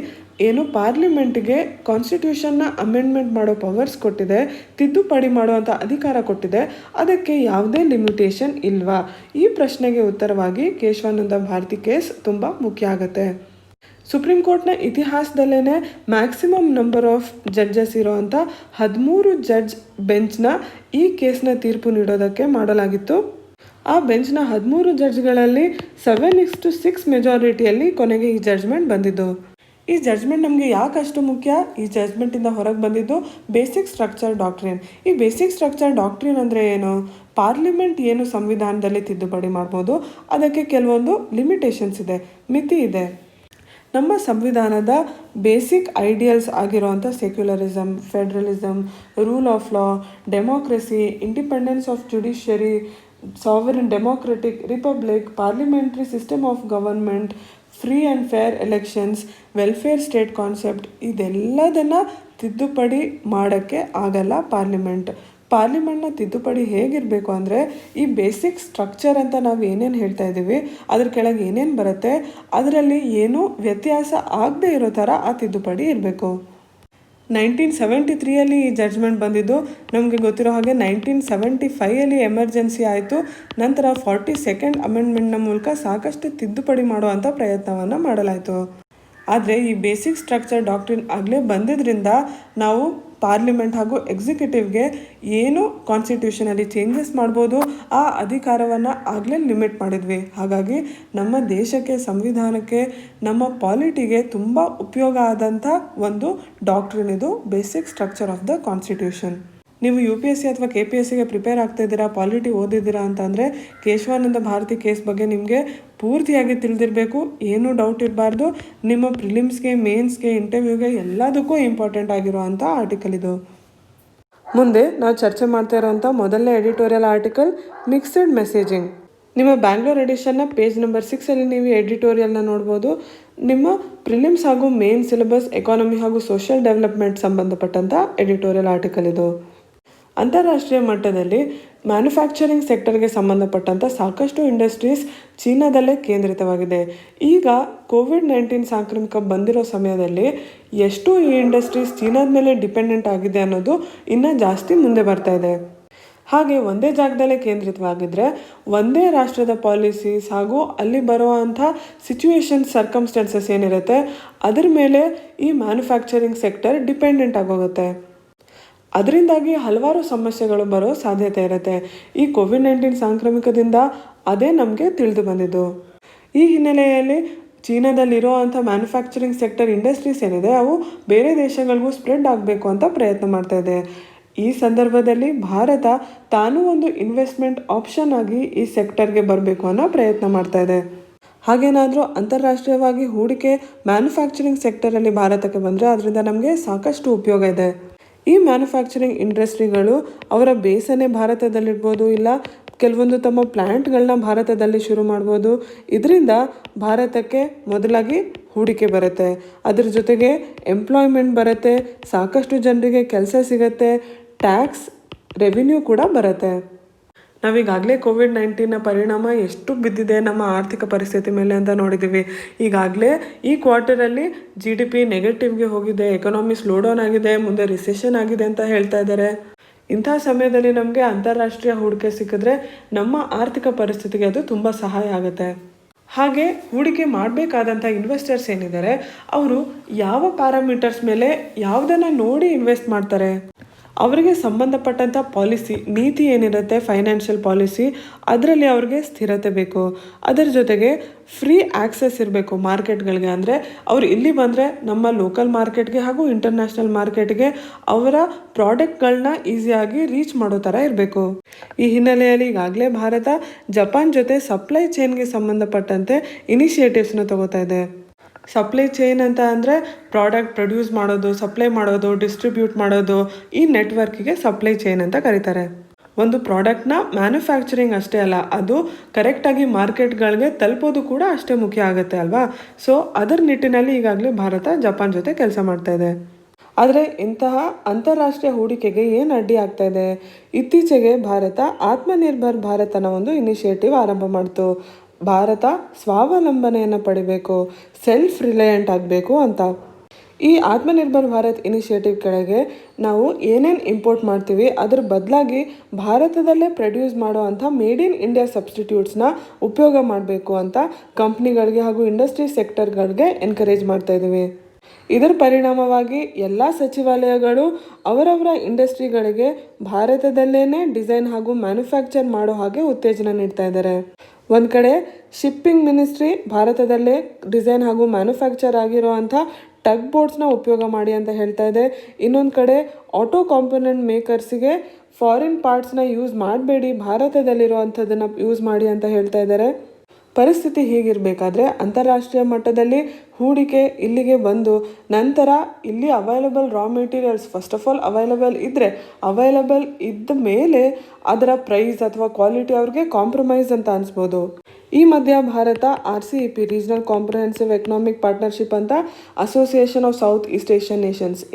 ಏನು ಪಾರ್ಲಿಮೆಂಟ್ಗೆ ಕಾನ್ಸ್ಟಿಟ್ಯೂಷನ್ನ ಅಮೆಂಡ್ಮೆಂಟ್ ಮಾಡೋ ಪವರ್ಸ್ ಕೊಟ್ಟಿದೆ, ತಿದ್ದುಪಡಿ ಮಾಡುವಂಥ ಅಧಿಕಾರ ಕೊಟ್ಟಿದೆ, ಅದಕ್ಕೆ ಯಾವುದೇ ಲಿಮಿಟೇಷನ್ ಇಲ್ವಾ? ಈ ಪ್ರಶ್ನೆಗೆ ಉತ್ತರವಾಗಿ ಕೇಶವಾನಂದ ಭಾರತಿ ಕೇಸ್ ತುಂಬ ಮುಖ್ಯ ಆಗುತ್ತೆ. ಸುಪ್ರೀಂ ಕೋರ್ಟ್ನ ಇತಿಹಾಸದಲ್ಲೇ ಮ್ಯಾಕ್ಸಿಮಮ್ ನಂಬರ್ ಆಫ್ ಜಡ್ಜಸ್ ಇರೋವಂಥ 13 ಜಡ್ಜ್ ಬೆಂಚ್ನ ಈ ಕೇಸ್ನ ತೀರ್ಪು ನೀಡೋದಕ್ಕೆ ಮಾಡಲಾಗಿತ್ತು. ಆ ಬೆಂಚ್ನ 13 ಜಡ್ಜ್ಗಳಲ್ಲಿ 7:6 ಮೆಜಾರಿಟಿಯಲ್ಲಿ ಕೊನೆಗೆ ಈ ಜಡ್ಜ್ಮೆಂಟ್ ಬಂದಿದ್ದು. ಈ ಜಡ್ಜ್ಮೆಂಟ್ ನಮಗೆ ಯಾಕೆ ಅಷ್ಟು ಮುಖ್ಯ? ಈ ಜಡ್ಜ್ಮೆಂಟಿಂದ ಹೊರಗೆ ಬಂದಿದ್ದು ಬೇಸಿಕ್ ಸ್ಟ್ರಕ್ಚರ್ ಡಾಕ್ಟ್ರಿನ್. ಈ ಬೇಸಿಕ್ ಸ್ಟ್ರಕ್ಚರ್ ಡಾಕ್ಟ್ರಿನ್ ಅಂದರೆ ಏನು? ಪಾರ್ಲಿಮೆಂಟ್ ಏನು ಸಂವಿಧಾನದಲ್ಲಿ ತಿದ್ದುಪಡಿ ಮಾಡ್ಬೋದು, ಅದಕ್ಕೆ ಕೆಲವೊಂದು ಲಿಮಿಟೇಷನ್ಸ್ ಇದೆ, ಮಿತಿ ಇದೆ. ನಮ್ಮ ಸಂವಿಧಾನದ ಬೇಸಿಕ್ ಐಡಿಯಲ್ಸ್ ಆಗಿರುವಂಥ secularism, federalism, rule of law, democracy, independence of judiciary, sovereign democratic republic, parliamentary system of government, free and fair elections, welfare state concept, ಇದೆಲ್ಲದನ್ನು ತಿದ್ದುಪಡಿ ಮಾಡೋಕ್ಕೆ ಆಗಲ್ಲ ಪಾರ್ಲಿಮೆಂಟ್ನ ತಿದ್ದುಪಡಿ ಹೇಗಿರಬೇಕು ಅಂದರೆ ಈ ಬೇಸಿಕ್ ಸ್ಟ್ರಕ್ಚರ್ ಅಂತ ನಾವು ಏನೇನು ಹೇಳ್ತಾ ಇದ್ದೀವಿ ಅದ್ರ ಕೆಳಗೆ ಏನೇನು ಬರುತ್ತೆ ಅದರಲ್ಲಿ ಏನೂ ವ್ಯತ್ಯಾಸ ಆಗದೆ ಇರೋ ಥರ ಆ ತಿದ್ದುಪಡಿ ಇರಬೇಕು. 1973 ಈ ಜಡ್ಜ್ಮೆಂಟ್ ಬಂದಿದ್ದು. ನಮಗೆ ಗೊತ್ತಿರೋ ಹಾಗೆ 1975 ಎಮರ್ಜೆನ್ಸಿ ಆಯಿತು. ನಂತರ 42nd ಅಮೆಂಡ್ಮೆಂಟ್ನ ಮೂಲಕ ಸಾಕಷ್ಟು ತಿದ್ದುಪಡಿ ಮಾಡುವಂಥ ಪ್ರಯತ್ನವನ್ನು ಮಾಡಲಾಯಿತು. ಆದರೆ ಈ ಬೇಸಿಕ್ ಸ್ಟ್ರಕ್ಚರ್ ಡಾಕ್ಟ್ರಿನ್ ಆಗಲೇ ಬಂದಿದ್ದರಿಂದ ನಾವು ಪಾರ್ಲಿಮೆಂಟ್ ಹಾಗೂ ಎಕ್ಸಿಕ್ಯೂಟಿವ್ಗೆ ಏನು ಕಾನ್ಸ್ಟಿಟ್ಯೂಷನಲ್ಲಿ ಚೇಂಜಸ್ ಮಾಡ್ಬೋದು ಆ ಅಧಿಕಾರವನ್ನು ಆಗಲೇ ಲಿಮಿಟ್ ಮಾಡಿದ್ವಿ. ಹಾಗಾಗಿ ನಮ್ಮ ದೇಶಕ್ಕೆ, ಸಂವಿಧಾನಕ್ಕೆ, ನಮ್ಮ ಪಾಲಿಟಿಗೆ ತುಂಬ ಉಪಯೋಗ ಆದಂಥ ಒಂದು ಡಾಕ್ಟ್ರಿನ್ ಇದು basic structure of the constitution. ನೀವು UPSC ಅಥವಾ KPSCಗೆ ಪ್ರಿಪೇರ್ ಆಗ್ತಾ ಇದ್ದೀರಾ, ಪಾಲಿಟಿ ಓದಿದ್ದೀರಾ ಅಂತಂದರೆ ಕೇಶವಾನಂದ ಭಾರತಿ ಕೇಸ್ ಬಗ್ಗೆ ನಿಮಗೆ ಪೂರ್ತಿಯಾಗಿ ತಿಳಿದಿರಬೇಕು. ಏನೂ ಡೌಟ್ ಇರಬಾರ್ದು. ನಿಮ್ಮ ಪ್ರಿಲಿಮ್ಸ್ಗೆ, ಮೇನ್ಸ್ಗೆ, ಇಂಟರ್ವ್ಯೂಗೆ ಎಲ್ಲದಕ್ಕೂ ಇಂಪಾರ್ಟೆಂಟ್ ಆಗಿರುವಂಥ ಆರ್ಟಿಕಲ್ ಇದು. ಮುಂದೆ ನಾವು ಚರ್ಚೆ ಮಾಡ್ತಾ ಇರೋವಂಥ ಮೊದಲನೇ ಎಡಿಟೋರಿಯಲ್ ಆರ್ಟಿಕಲ್ ಮಿಕ್ಸ್ಡ್ ಮೆಸೇಜಿಂಗ್. ನಿಮ್ಮ ಬ್ಯಾಂಗ್ಳೂರ್ ಎಡಿಷನ್ನ ಪೇಜ್ ನಂಬರ್ 6 ನೀವು ಎಡಿಟೋರಿಯಲ್ನ ನೋಡ್ಬೋದು. ನಿಮ್ಮ ಪ್ರಿಲಿಮ್ಸ್ ಹಾಗೂ ಮೇನ್ ಸಿಲೆಬಸ್ ಎಕಾನಮಿ ಹಾಗೂ ಸೋಷಿಯಲ್ ಡೆವಲಪ್ಮೆಂಟ್ ಸಂಬಂಧಪಟ್ಟಂಥ ಎಡಿಟೋರಿಯಲ್ ಆರ್ಟಿಕಲ್ ಇದು. ಅಂತಾರಾಷ್ಟ್ರೀಯ ಮಟ್ಟದಲ್ಲಿ ಮ್ಯಾನುಫ್ಯಾಕ್ಚರಿಂಗ್ ಸೆಕ್ಟರ್ಗೆ ಸಂಬಂಧಪಟ್ಟಂಥ ಸಾಕಷ್ಟು ಇಂಡಸ್ಟ್ರೀಸ್ ಚೀನಾದಲ್ಲೇ ಕೇಂದ್ರಿತವಾಗಿದೆ. ಈಗ COVID-19 ಸಾಂಕ್ರಾಮಿಕ ಬಂದಿರೋ ಸಮಯದಲ್ಲಿ ಎಷ್ಟು ಈ ಇಂಡಸ್ಟ್ರೀಸ್ ಚೀನಾದ ಮೇಲೆ ಡಿಪೆಂಡೆಂಟ್ ಆಗಿದೆ ಅನ್ನೋದು ಇನ್ನೂ ಜಾಸ್ತಿ ಮುಂದೆ ಬರ್ತಾ ಇದೆ. ಹಾಗೆ ಒಂದೇ ಜಾಗದಲ್ಲೇ ಕೇಂದ್ರಿತವಾಗಿದ್ದರೆ ಒಂದೇ ರಾಷ್ಟ್ರದ ಪಾಲಿಸೀಸ್ ಹಾಗೂ ಅಲ್ಲಿ ಬರುವಂಥ ಸಿಚುವೇಶನ್, ಸರ್ಕಮ್ಸ್ಟೆನ್ಸಸ್ ಏನಿರುತ್ತೆ ಅದ್ರ ಮೇಲೆ ಈ ಮ್ಯಾನುಫ್ಯಾಕ್ಚರಿಂಗ್ ಸೆಕ್ಟರ್ ಡಿಪೆಂಡೆಂಟ್ ಆಗೋಗುತ್ತೆ. ಅದರಿಂದಾಗಿ ಹಲವಾರು ಸಮಸ್ಯೆಗಳು ಬರೋ ಸಾಧ್ಯತೆ ಇರುತ್ತೆ. ಈ COVID-19 ಸಾಂಕ್ರಾಮಿಕದಿಂದ ಅದೇ ನಮಗೆ ತಿಳಿದು ಬಂದಿದ್ದು. ಈ ಹಿನ್ನೆಲೆಯಲ್ಲಿ ಚೀನಾದಲ್ಲಿರೋ ಅಂಥ ಮ್ಯಾನುಫ್ಯಾಕ್ಚರಿಂಗ್ ಸೆಕ್ಟರ್ ಇಂಡಸ್ಟ್ರೀಸ್ ಏನಿದೆ ಅವು ಬೇರೆ ದೇಶಗಳಿಗೂ ಸ್ಪ್ರೆಡ್ ಆಗಬೇಕು ಅಂತ ಪ್ರಯತ್ನ ಮಾಡ್ತಾ ಇದೆ. ಈ ಸಂದರ್ಭದಲ್ಲಿ ಭಾರತ ತಾನೂ ಒಂದು ಇನ್ವೆಸ್ಟ್ಮೆಂಟ್ ಆಪ್ಷನ್ ಆಗಿ ಈ ಸೆಕ್ಟರ್ಗೆ ಬರಬೇಕು ಅನ್ನೋ ಪ್ರಯತ್ನ ಮಾಡ್ತಾ ಇದೆ. ಹಾಗೇನಾದರೂ ಅಂತಾರಾಷ್ಟ್ರೀಯವಾಗಿ ಹೂಡಿಕೆ ಮ್ಯಾನುಫ್ಯಾಕ್ಚರಿಂಗ್ ಸೆಕ್ಟರಲ್ಲಿ ಭಾರತಕ್ಕೆ ಬಂದರೆ ಅದರಿಂದ ನಮಗೆ ಸಾಕಷ್ಟು ಉಪಯೋಗ ಇದೆ. ಈ ಮ್ಯಾನುಫ್ಯಾಕ್ಚರಿಂಗ್ ಇಂಡಸ್ಟ್ರಿಗಳು ಅವರ ಬೇಸನ್ನೇ ಭಾರತದಲ್ಲಿಡ್ಬೋದು, ಇಲ್ಲ ಕೆಲವೊಂದು ತಮ್ಮ ಪ್ಲ್ಯಾಂಟ್ಗಳನ್ನ ಭಾರತದಲ್ಲಿ ಶುರು ಮಾಡ್ಬೋದು. ಇದರಿಂದ ಭಾರತಕ್ಕೆ ಮೊದಲಾಗಿ ಹೂಡಿಕೆ ಬರುತ್ತೆ, ಅದ್ರ ಜೊತೆಗೆ ಎಂಪ್ಲಾಯ್ಮೆಂಟ್ ಬರುತ್ತೆ, ಸಾಕಷ್ಟು ಜನರಿಗೆ ಕೆಲಸ ಸಿಗುತ್ತೆ, ಟ್ಯಾಕ್ಸ್ ರೆವಿನ್ಯೂ ಕೂಡ ಬರುತ್ತೆ. ನಾವೀಗಾಗಲೇ COVID-19ನ ಪರಿಣಾಮ ಎಷ್ಟು ಬಿದ್ದಿದೆ ನಮ್ಮ ಆರ್ಥಿಕ ಪರಿಸ್ಥಿತಿ ಮೇಲೆ ಅಂತ ನೋಡಿದ್ದೀವಿ. ಈಗಾಗಲೇ ಈ ಕ್ವಾರ್ಟರಲ್ಲಿ GDP ನೆಗೆಟಿವ್ಗೆ ಹೋಗಿದೆ, ಎಕನಾಮಿ ಸ್ಲೋ ಡೌನ್ ಆಗಿದೆ, ಮುಂದೆ ರಿಸೆಷನ್ ಆಗಿದೆ ಅಂತ ಹೇಳ್ತಾ ಇದ್ದಾರೆ. ಇಂಥ ಸಮಯದಲ್ಲಿ ನಮಗೆ ಅಂತಾರಾಷ್ಟ್ರೀಯ ಹೂಡಿಕೆ ಸಿಕ್ಕಿದ್ರೆ ನಮ್ಮ ಆರ್ಥಿಕ ಪರಿಸ್ಥಿತಿಗೆ ಅದು ತುಂಬ ಸಹಾಯ ಆಗುತ್ತೆ. ಹಾಗೆ ಹೂಡಿಕೆ ಮಾಡಬೇಕಾದಂಥ ಇನ್ವೆಸ್ಟರ್ಸ್ ಏನಿದ್ದಾರೆ ಅವರು ಯಾವ ಪ್ಯಾರಾಮೀಟರ್ಸ್ ಮೇಲೆ ಯಾವುದನ್ನು ನೋಡಿ ಇನ್ವೆಸ್ಟ್ ಮಾಡ್ತಾರೆ, ಅವರಿಗೆ ಸಂಬಂಧಪಟ್ಟಂಥ ಪಾಲಿಸಿ, ನೀತಿ ಏನಿರುತ್ತೆ ಫೈನಾನ್ಷಿಯಲ್ ಪಾಲಿಸಿ, ಅದರಲ್ಲಿ ಅವ್ರಿಗೆ ಸ್ಥಿರತೆ ಬೇಕು. ಅದರ ಜೊತೆಗೆ ಫ್ರೀ ಆಕ್ಸೆಸ್ ಇರಬೇಕು ಮಾರ್ಕೆಟ್ಗಳಿಗೆ. ಅಂದರೆ ಅವರು ಇಲ್ಲಿ ಬಂದರೆ ನಮ್ಮ ಲೋಕಲ್ ಮಾರ್ಕೆಟ್ಗೆ ಹಾಗೂ ಇಂಟರ್ನ್ಯಾಷನಲ್ ಮಾರ್ಕೆಟ್ಗೆ ಅವರ ಪ್ರಾಡಕ್ಟ್ಗಳನ್ನ ಈಸಿಯಾಗಿ ರೀಚ್ ಮಾಡೋ ಥರ ಇರಬೇಕು. ಈ ಹಿನ್ನೆಲೆಯಲ್ಲಿ ಈಗಾಗಲೇ ಭಾರತ ಜಪಾನ್ ಜೊತೆ ಸಪ್ಲೈ ಚೈನ್ಗೆ ಸಂಬಂಧಪಟ್ಟಂತೆ ಇನಿಷಿಯೇಟಿವ್ಸ್ನ ತಗೋತಾ ಇದೆ. ಸಪ್ಲೈ ಚೈನ್ ಅಂತ ಅಂದರೆ ಪ್ರಾಡಕ್ಟ್ ಪ್ರೊಡ್ಯೂಸ್ ಮಾಡೋದು, ಸಪ್ಲೈ ಮಾಡೋದು, ಡಿಸ್ಟ್ರಿಬ್ಯೂಟ್ ಮಾಡೋದು, ಈ ನೆಟ್ವರ್ಕಿಗೆ ಸಪ್ಲೈ ಚೈನ್ ಅಂತ ಕರೀತಾರೆ. ಒಂದು ಪ್ರಾಡಕ್ಟ್ನ ಮ್ಯಾನುಫ್ಯಾಕ್ಚರಿಂಗ್ ಅಷ್ಟೇ ಅಲ್ಲ, ಅದು ಕರೆಕ್ಟಾಗಿ ಮಾರ್ಕೆಟ್ಗಳಿಗೆ ತಲುಪೋದು ಕೂಡ ಅಷ್ಟೇ ಮುಖ್ಯ ಆಗುತ್ತೆ ಅಲ್ವಾ. ಸೊ ಅದರ ನಿಟ್ಟಿನಲ್ಲಿ ಈಗಾಗಲೇ ಭಾರತ ಜಪಾನ್ ಜೊತೆ ಕೆಲಸ ಮಾಡ್ತಾ ಇದೆ. ಆದರೆ ಇಂತಹ ಅಂತಾರಾಷ್ಟ್ರೀಯ ಹೂಡಿಕೆಗೆ ಏನು ಅಡ್ಡಿ ಆಗ್ತಾ ಇದೆ? ಇತ್ತೀಚೆಗೆ ಭಾರತ ಆತ್ಮನಿರ್ಭರ್ ಭಾರತ್ ಅನ್ನೋ ಒಂದು ಇನಿಷಿಯೇಟಿವ್ ಆರಂಭ ಮಾಡ್ತು. ಭಾರತ ಸ್ವಾವಲಂಬನೆಯನ್ನು ಪಡಿಬೇಕು, ಸೆಲ್ಫ್ ರಿಲಯಂಟ್ ಆಗಬೇಕು ಅಂತ. ಈ ಆತ್ಮನಿರ್ಭರ್ ಭಾರತ್ ಇನಿಷಿಯೇಟಿವ್ ಕೆಳಗೆ ನಾವು ಏನೇನು ಇಂಪೋರ್ಟ್ ಮಾಡ್ತೀವಿ ಅದ್ರ ಬದಲಾಗಿ ಭಾರತದಲ್ಲೇ ಪ್ರೊಡ್ಯೂಸ್ ಮಾಡೋ ಅಂಥ ಮೇಡ್ ಇನ್ ಇಂಡಿಯಾ ಸಬ್ಸ್ಟಿಟ್ಯೂಟ್ಸ್ನ ಉಪಯೋಗ ಮಾಡಬೇಕು ಅಂತ ಕಂಪ್ನಿಗಳಿಗೆ ಹಾಗೂ ಇಂಡಸ್ಟ್ರಿ ಸೆಕ್ಟರ್ಗಳಿಗೆ ಎನ್ಕರೇಜ್ ಮಾಡ್ತಾ ಇದ್ದೀವಿ. ಇದರ ಪರಿಣಾಮವಾಗಿ ಎಲ್ಲ ಸಚಿವಾಲಯಗಳು ಅವರವರ ಇಂಡಸ್ಟ್ರಿಗಳಿಗೆ ಭಾರತದಲ್ಲೇ ಡಿಸೈನ್ ಹಾಗೂ ಮ್ಯಾನುಫ್ಯಾಕ್ಚರ್ ಮಾಡೋ ಹಾಗೆ ಉತ್ತೇಜನ ನೀಡ್ತಾ ಇದ್ದಾರೆ. ಒಂದು ಕಡೆ ಶಿಪ್ಪಿಂಗ್ ಮಿನಿಸ್ಟ್ರಿ ಭಾರತದಲ್ಲೇ ಡಿಸೈನ್ ಹಾಗೂ ಮ್ಯಾನುಫ್ಯಾಕ್ಚರ್ ಆಗಿರೋ ಅಂಥ ಟಗ್ ಬೋಟ್ಸ್ನ ಉಪಯೋಗ ಮಾಡಿ ಅಂತ ಹೇಳ್ತಾ ಇದೆ. ಇನ್ನೊಂದು ಕಡೆ ಆಟೋ ಕಾಂಪೊನೆಂಟ್ ಮೇಕರ್ಸಿಗೆ ಫಾರಿನ್ ಪಾರ್ಟ್ಸ್ನ ಯೂಸ್ ಮಾಡಬೇಡಿ, ಭಾರತದಲ್ಲಿರುವಂಥದ್ದನ್ನು ಯೂಸ್ ಮಾಡಿ ಅಂತ ಹೇಳ್ತಾ ಇದ್ದಾರೆ. ಪರಿಸ್ಥಿತಿ ಹೀಗಿರಬೇಕಾದ್ರೆ ಅಂತಾರಾಷ್ಟ್ರೀಯ ಮಟ್ಟದಲ್ಲಿ ಹೂಡಿಕೆ ಇಲ್ಲಿಗೆ ಬಂದು ನಂತರ ಇಲ್ಲಿ available raw materials first of all available ಇದ್ದ ಮೇಲೆ ಅದರ ಪ್ರೈಸ್ ಅಥವಾ ಕ್ವಾಲಿಟಿ ಅವ್ರಿಗೆ ಕಾಂಪ್ರಮೈಸ್ ಅಂತ ಅನಿಸ್ಬೋದು. ಈ ಮಧ್ಯ Bharat RCEP regional comprehensive economic partnership ಅಂತ Association of South East Asian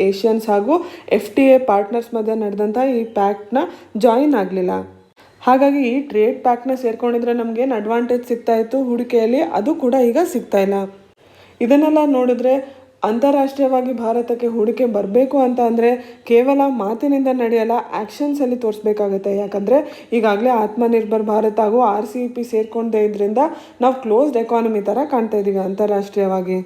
Asians ಹಾಗೂ FTA ಪಾರ್ಟ್ನರ್ಸ್ ಮಧ್ಯೆ ನಡೆದಂಥ ಈ ಪ್ಯಾಕ್ಟ್ನ ಜಾಯಿನ್ ಆಗಲಿಲ್ಲ. ಹಾಗಾಗಿ ಈ ಟ್ರೇಡ್ ಪ್ಯಾಕ್ನ ಸೇರ್ಕೊಂಡಿದ್ರೆ ನಮಗೇನು ಅಡ್ವಾಂಟೇಜ್ ಸಿಗ್ತಾ ಇತ್ತು ಹೂಡಿಕೆಯಲ್ಲಿ, ಅದು ಕೂಡ ಈಗ ಸಿಗ್ತಾ ಇಲ್ಲ. ಇದನ್ನೆಲ್ಲ ನೋಡಿದ್ರೆ ಅಂತಾರಾಷ್ಟ್ರೀಯವಾಗಿ ಭಾರತಕ್ಕೆ ಹೂಡಿಕೆ ಬರಬೇಕು ಅಂತ ಅಂದರೆ ಕೇವಲ ಮಾತಿನಿಂದ ನಡೆಯಲ್ಲ, ಆ್ಯಕ್ಷನ್ಸಲ್ಲಿ ತೋರಿಸ್ಬೇಕಾಗುತ್ತೆ. ಯಾಕಂದರೆ ಈಗಾಗಲೇ ಆತ್ಮನಿರ್ಭರ್ ಭಾರತ್ ಹಾಗೂ RCEP ಸೇರ್ಕೊಂಡೇ ಇದರಿಂದ ನಾವು ಕ್ಲೋಸ್ಡ್ ಎಕಾನಮಿ ಥರ ಕಾಣ್ತಾ ಇದ್ದೀವಿ ಅಂತಾರಾಷ್ಟ್ರೀಯವಾಗಿ.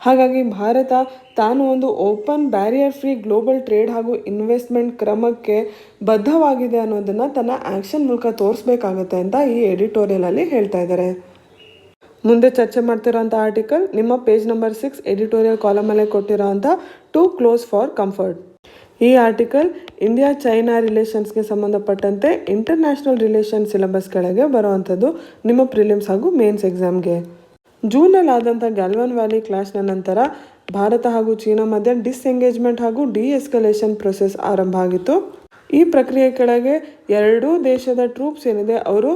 ಹಾಗಾಗಿ ಭಾರತ ತಾನು ಒಂದು open barrier free global trade ಹಾಗೂ ಇನ್ವೆಸ್ಟ್ಮೆಂಟ್ ಕ್ರಮಕ್ಕೆ ಬದ್ಧವಾಗಿದೆ ಅನ್ನೋದನ್ನು ತನ್ನ ಆ್ಯಕ್ಷನ್ ಮೂಲಕ ತೋರಿಸ್ಬೇಕಾಗತ್ತೆ ಅಂತ ಈ ಎಡಿಟೋರಿಯಲಲ್ಲಿ ಹೇಳ್ತಾ ಇದ್ದಾರೆ. ಮುಂದೆ ಚರ್ಚೆ ಮಾಡ್ತಿರೋಂಥ ಆರ್ಟಿಕಲ್ ನಿಮ್ಮ ಪೇಜ್ ನಂಬರ್ 6 ಎಡಿಟೋರಿಯಲ್ ಕಾಲಮಲ್ಲೇ ಕೊಟ್ಟಿರೋ ಅಂಥ ಟು ಕ್ಲೋಸ್ ಫಾರ್ ಕಂಫರ್ಟ್. ಈ ಆರ್ಟಿಕಲ್ ಇಂಡಿಯಾ ಚೈನಾ ರಿಲೇಷನ್ಸ್ಗೆ ಸಂಬಂಧಪಟ್ಟಂತೆ ಇಂಟರ್ನ್ಯಾಷನಲ್ ರಿಲೇಷನ್ ಸಿಲೆಬಸ್ ಕೆಳಗೆ ಬರುವಂಥದ್ದು ನಿಮ್ಮ ಪ್ರಿಲಿಮ್ಸ್ ಹಾಗೂ ಮೇನ್ಸ್ ಎಕ್ಸಾಮ್ಗೆ. ಜೂನಲ್ಲಿ ಆದಂಥ ಗ್ಯಾಲ್ವನ್ ವ್ಯಾಲಿ ಕ್ಲಾಶ್ನ ನಂತರ ಭಾರತ ಹಾಗೂ ಚೀನಾ ಮಧ್ಯೆ ಡಿಸ್ಎಂಗೇಜ್ಮೆಂಟ್ ಹಾಗೂ ಡಿಎಸ್ಕಲೇಷನ್ ಪ್ರೊಸೆಸ್ ಆರಂಭ ಆಗಿತ್ತು. ಈ ಪ್ರಕ್ರಿಯೆ ಕೆಳಗೆ ಎರಡೂ ದೇಶದ ಟ್ರೂಪ್ಸ್ ಏನಿದೆ ಅವರು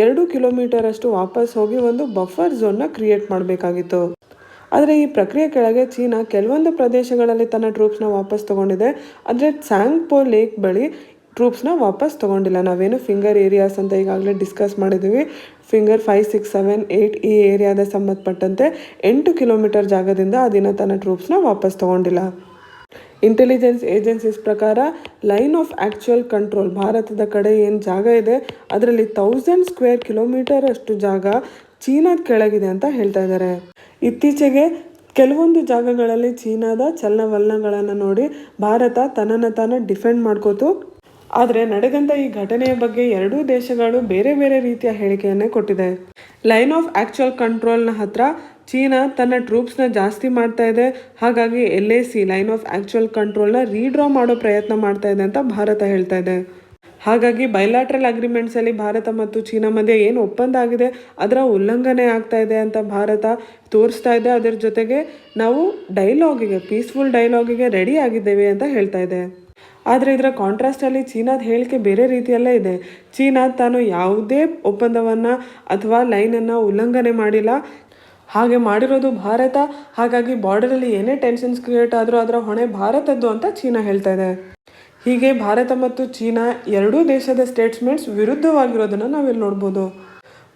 2 ಕಿಲೋಮೀಟರ್ ಅಷ್ಟು ವಾಪಸ್ ಹೋಗಿ ಒಂದು ಬಫರ್ ಝೋನ್ನ ಕ್ರಿಯೇಟ್ ಮಾಡಬೇಕಾಗಿತ್ತು. ಆದರೆ ಈ ಪ್ರಕ್ರಿಯೆ ಕೆಳಗೆ ಚೀನಾ ಕೆಲವೊಂದು ಪ್ರದೇಶಗಳಲ್ಲಿ ತನ್ನ ಟ್ರೂಪ್ಸ್ನ ವಾಪಸ್ ತಗೊಂಡಿದೆ, ಆದರೆ ಸ್ಯಾಂಗ್ಪೋ ಲೇಕ್ ಬಳಿ ಟ್ರೂಪ್ಸ್ನ ವಾಪಸ್ ತೊಗೊಂಡಿಲ್ಲ. ನಾವೇನು ಫಿಂಗರ್ ಏರಿಯಾಸ್ ಅಂತ ಈಗಾಗಲೇ ಡಿಸ್ಕಸ್ ಮಾಡಿದ್ದೀವಿ. ಫಿಂಗರ್ 5, 6, 7, 8 ಈ ಏರಿಯಾದ ಸಂಬಂಧಪಟ್ಟಂತೆ 8 ಕಿಲೋಮೀಟರ್ ಜಾಗದಿಂದ ಅದಿನ ತನ್ನ ಟ್ರೂಪ್ಸ್ನ ವಾಪಸ್ ತೊಗೊಂಡಿಲ್ಲ. ಇಂಟೆಲಿಜೆನ್ಸ್ ಏಜೆನ್ಸೀಸ್ ಪ್ರಕಾರ ಲೈನ್ ಆಫ್ ಆ್ಯಕ್ಚುಯಲ್ ಕಂಟ್ರೋಲ್ ಭಾರತದ ಕಡೆ ಏನು ಜಾಗ ಇದೆ ಅದರಲ್ಲಿ 1000 ಸ್ಕ್ವೇರ್ ಕಿಲೋಮೀಟರ್ ಅಷ್ಟು ಜಾಗ ಚೀನಾದ ಕೆಳಗಿದೆ ಅಂತ ಹೇಳ್ತಾ ಇದ್ದಾರೆ. ಇತ್ತೀಚೆಗೆ ಕೆಲವೊಂದು ಜಾಗಗಳಲ್ಲಿ ಚೀನಾದ ಚಲನವಲನಗಳನ್ನು ನೋಡಿ ಭಾರತ ತನ್ನನ್ನು ತಾನು ಡಿಫೆಂಡ್ ಮಾಡ್ಕೋತು. ಆದರೆ ನಡೆದಂಥ ಈ ಘಟನೆಯ ಬಗ್ಗೆ ಎರಡೂ ದೇಶಗಳು ಬೇರೆ ಬೇರೆ ರೀತಿಯ ಹೇಳಿಕೆಯನ್ನೇ ಕೊಟ್ಟಿದೆ. ಲೈನ್ ಆಫ್ ಆ್ಯಕ್ಚುಯಲ್ ಕಂಟ್ರೋಲ್ನ ಹತ್ರ ಚೀನಾ ತನ್ನ ಟ್ರೂಪ್ಸ್ನ ಜಾಸ್ತಿ ಮಾಡ್ತಾ ಇದೆ, ಹಾಗಾಗಿ LAC ಲೈನ್ ಆಫ್ ಆ್ಯಕ್ಚುಯಲ್ ಕಂಟ್ರೋಲ್ನ ರೀಡ್ರಾ ಮಾಡೋ ಪ್ರಯತ್ನ ಮಾಡ್ತಾ ಇದೆ ಅಂತ ಭಾರತ ಹೇಳ್ತಾ ಇದೆ. ಹಾಗಾಗಿ ಬೈಲಾಟ್ರಲ್ ಅಗ್ರಿಮೆಂಟ್ಸಲ್ಲಿ ಭಾರತ ಮತ್ತು ಚೀನಾ ಮಧ್ಯೆ ಏನು ಒಪ್ಪಂದ ಆಗಿದೆ ಅದರ ಉಲ್ಲಂಘನೆ ಆಗ್ತಾ ಇದೆ ಅಂತ ಭಾರತ ತೋರಿಸ್ತಾ ಇದೆ. ಅದರ ಜೊತೆಗೆ ನಾವು ಪೀಸ್ಫುಲ್ ಡೈಲಾಗಿಗೆ ರೆಡಿ ಆಗಿದ್ದೇವೆ ಅಂತ ಹೇಳ್ತಾ ಇದೆ. ಆದರೆ ಇದರ ಕಾಂಟ್ರಾಸ್ಟಲ್ಲಿ ಚೀನಾದ ಹೇಳಿಕೆ ಬೇರೆ ರೀತಿಯಲ್ಲೇ ಇದೆ. ಚೀನಾ ತಾನು ಯಾವುದೇ ಒಪ್ಪಂದವನ್ನು ಅಥವಾ ಲೈನನ್ನು ಉಲ್ಲಂಘನೆ ಮಾಡಿಲ್ಲ, ಹಾಗೆ ಮಾಡಿರೋದು ಭಾರತ. ಹಾಗಾಗಿ ಬಾರ್ಡರಲ್ಲಿ ಏನೇ ಟೆನ್ಷನ್ಸ್ ಕ್ರಿಯೇಟ್ ಆದರೂ ಅದರ ಹೊಣೆ ಭಾರತದ್ದು ಅಂತ ಚೀನಾ ಹೇಳ್ತಾ ಇದೆ. ಹೀಗೆ ಭಾರತ ಮತ್ತು ಚೀನಾ ಎರಡೂ ದೇಶದ ಸ್ಟೇಟ್ಸ್ಮೆಂಟ್ಸ್ ವಿರುದ್ಧವಾಗಿರೋದನ್ನು ನಾವಿಲ್ಲಿ ನೋಡ್ಬೋದು.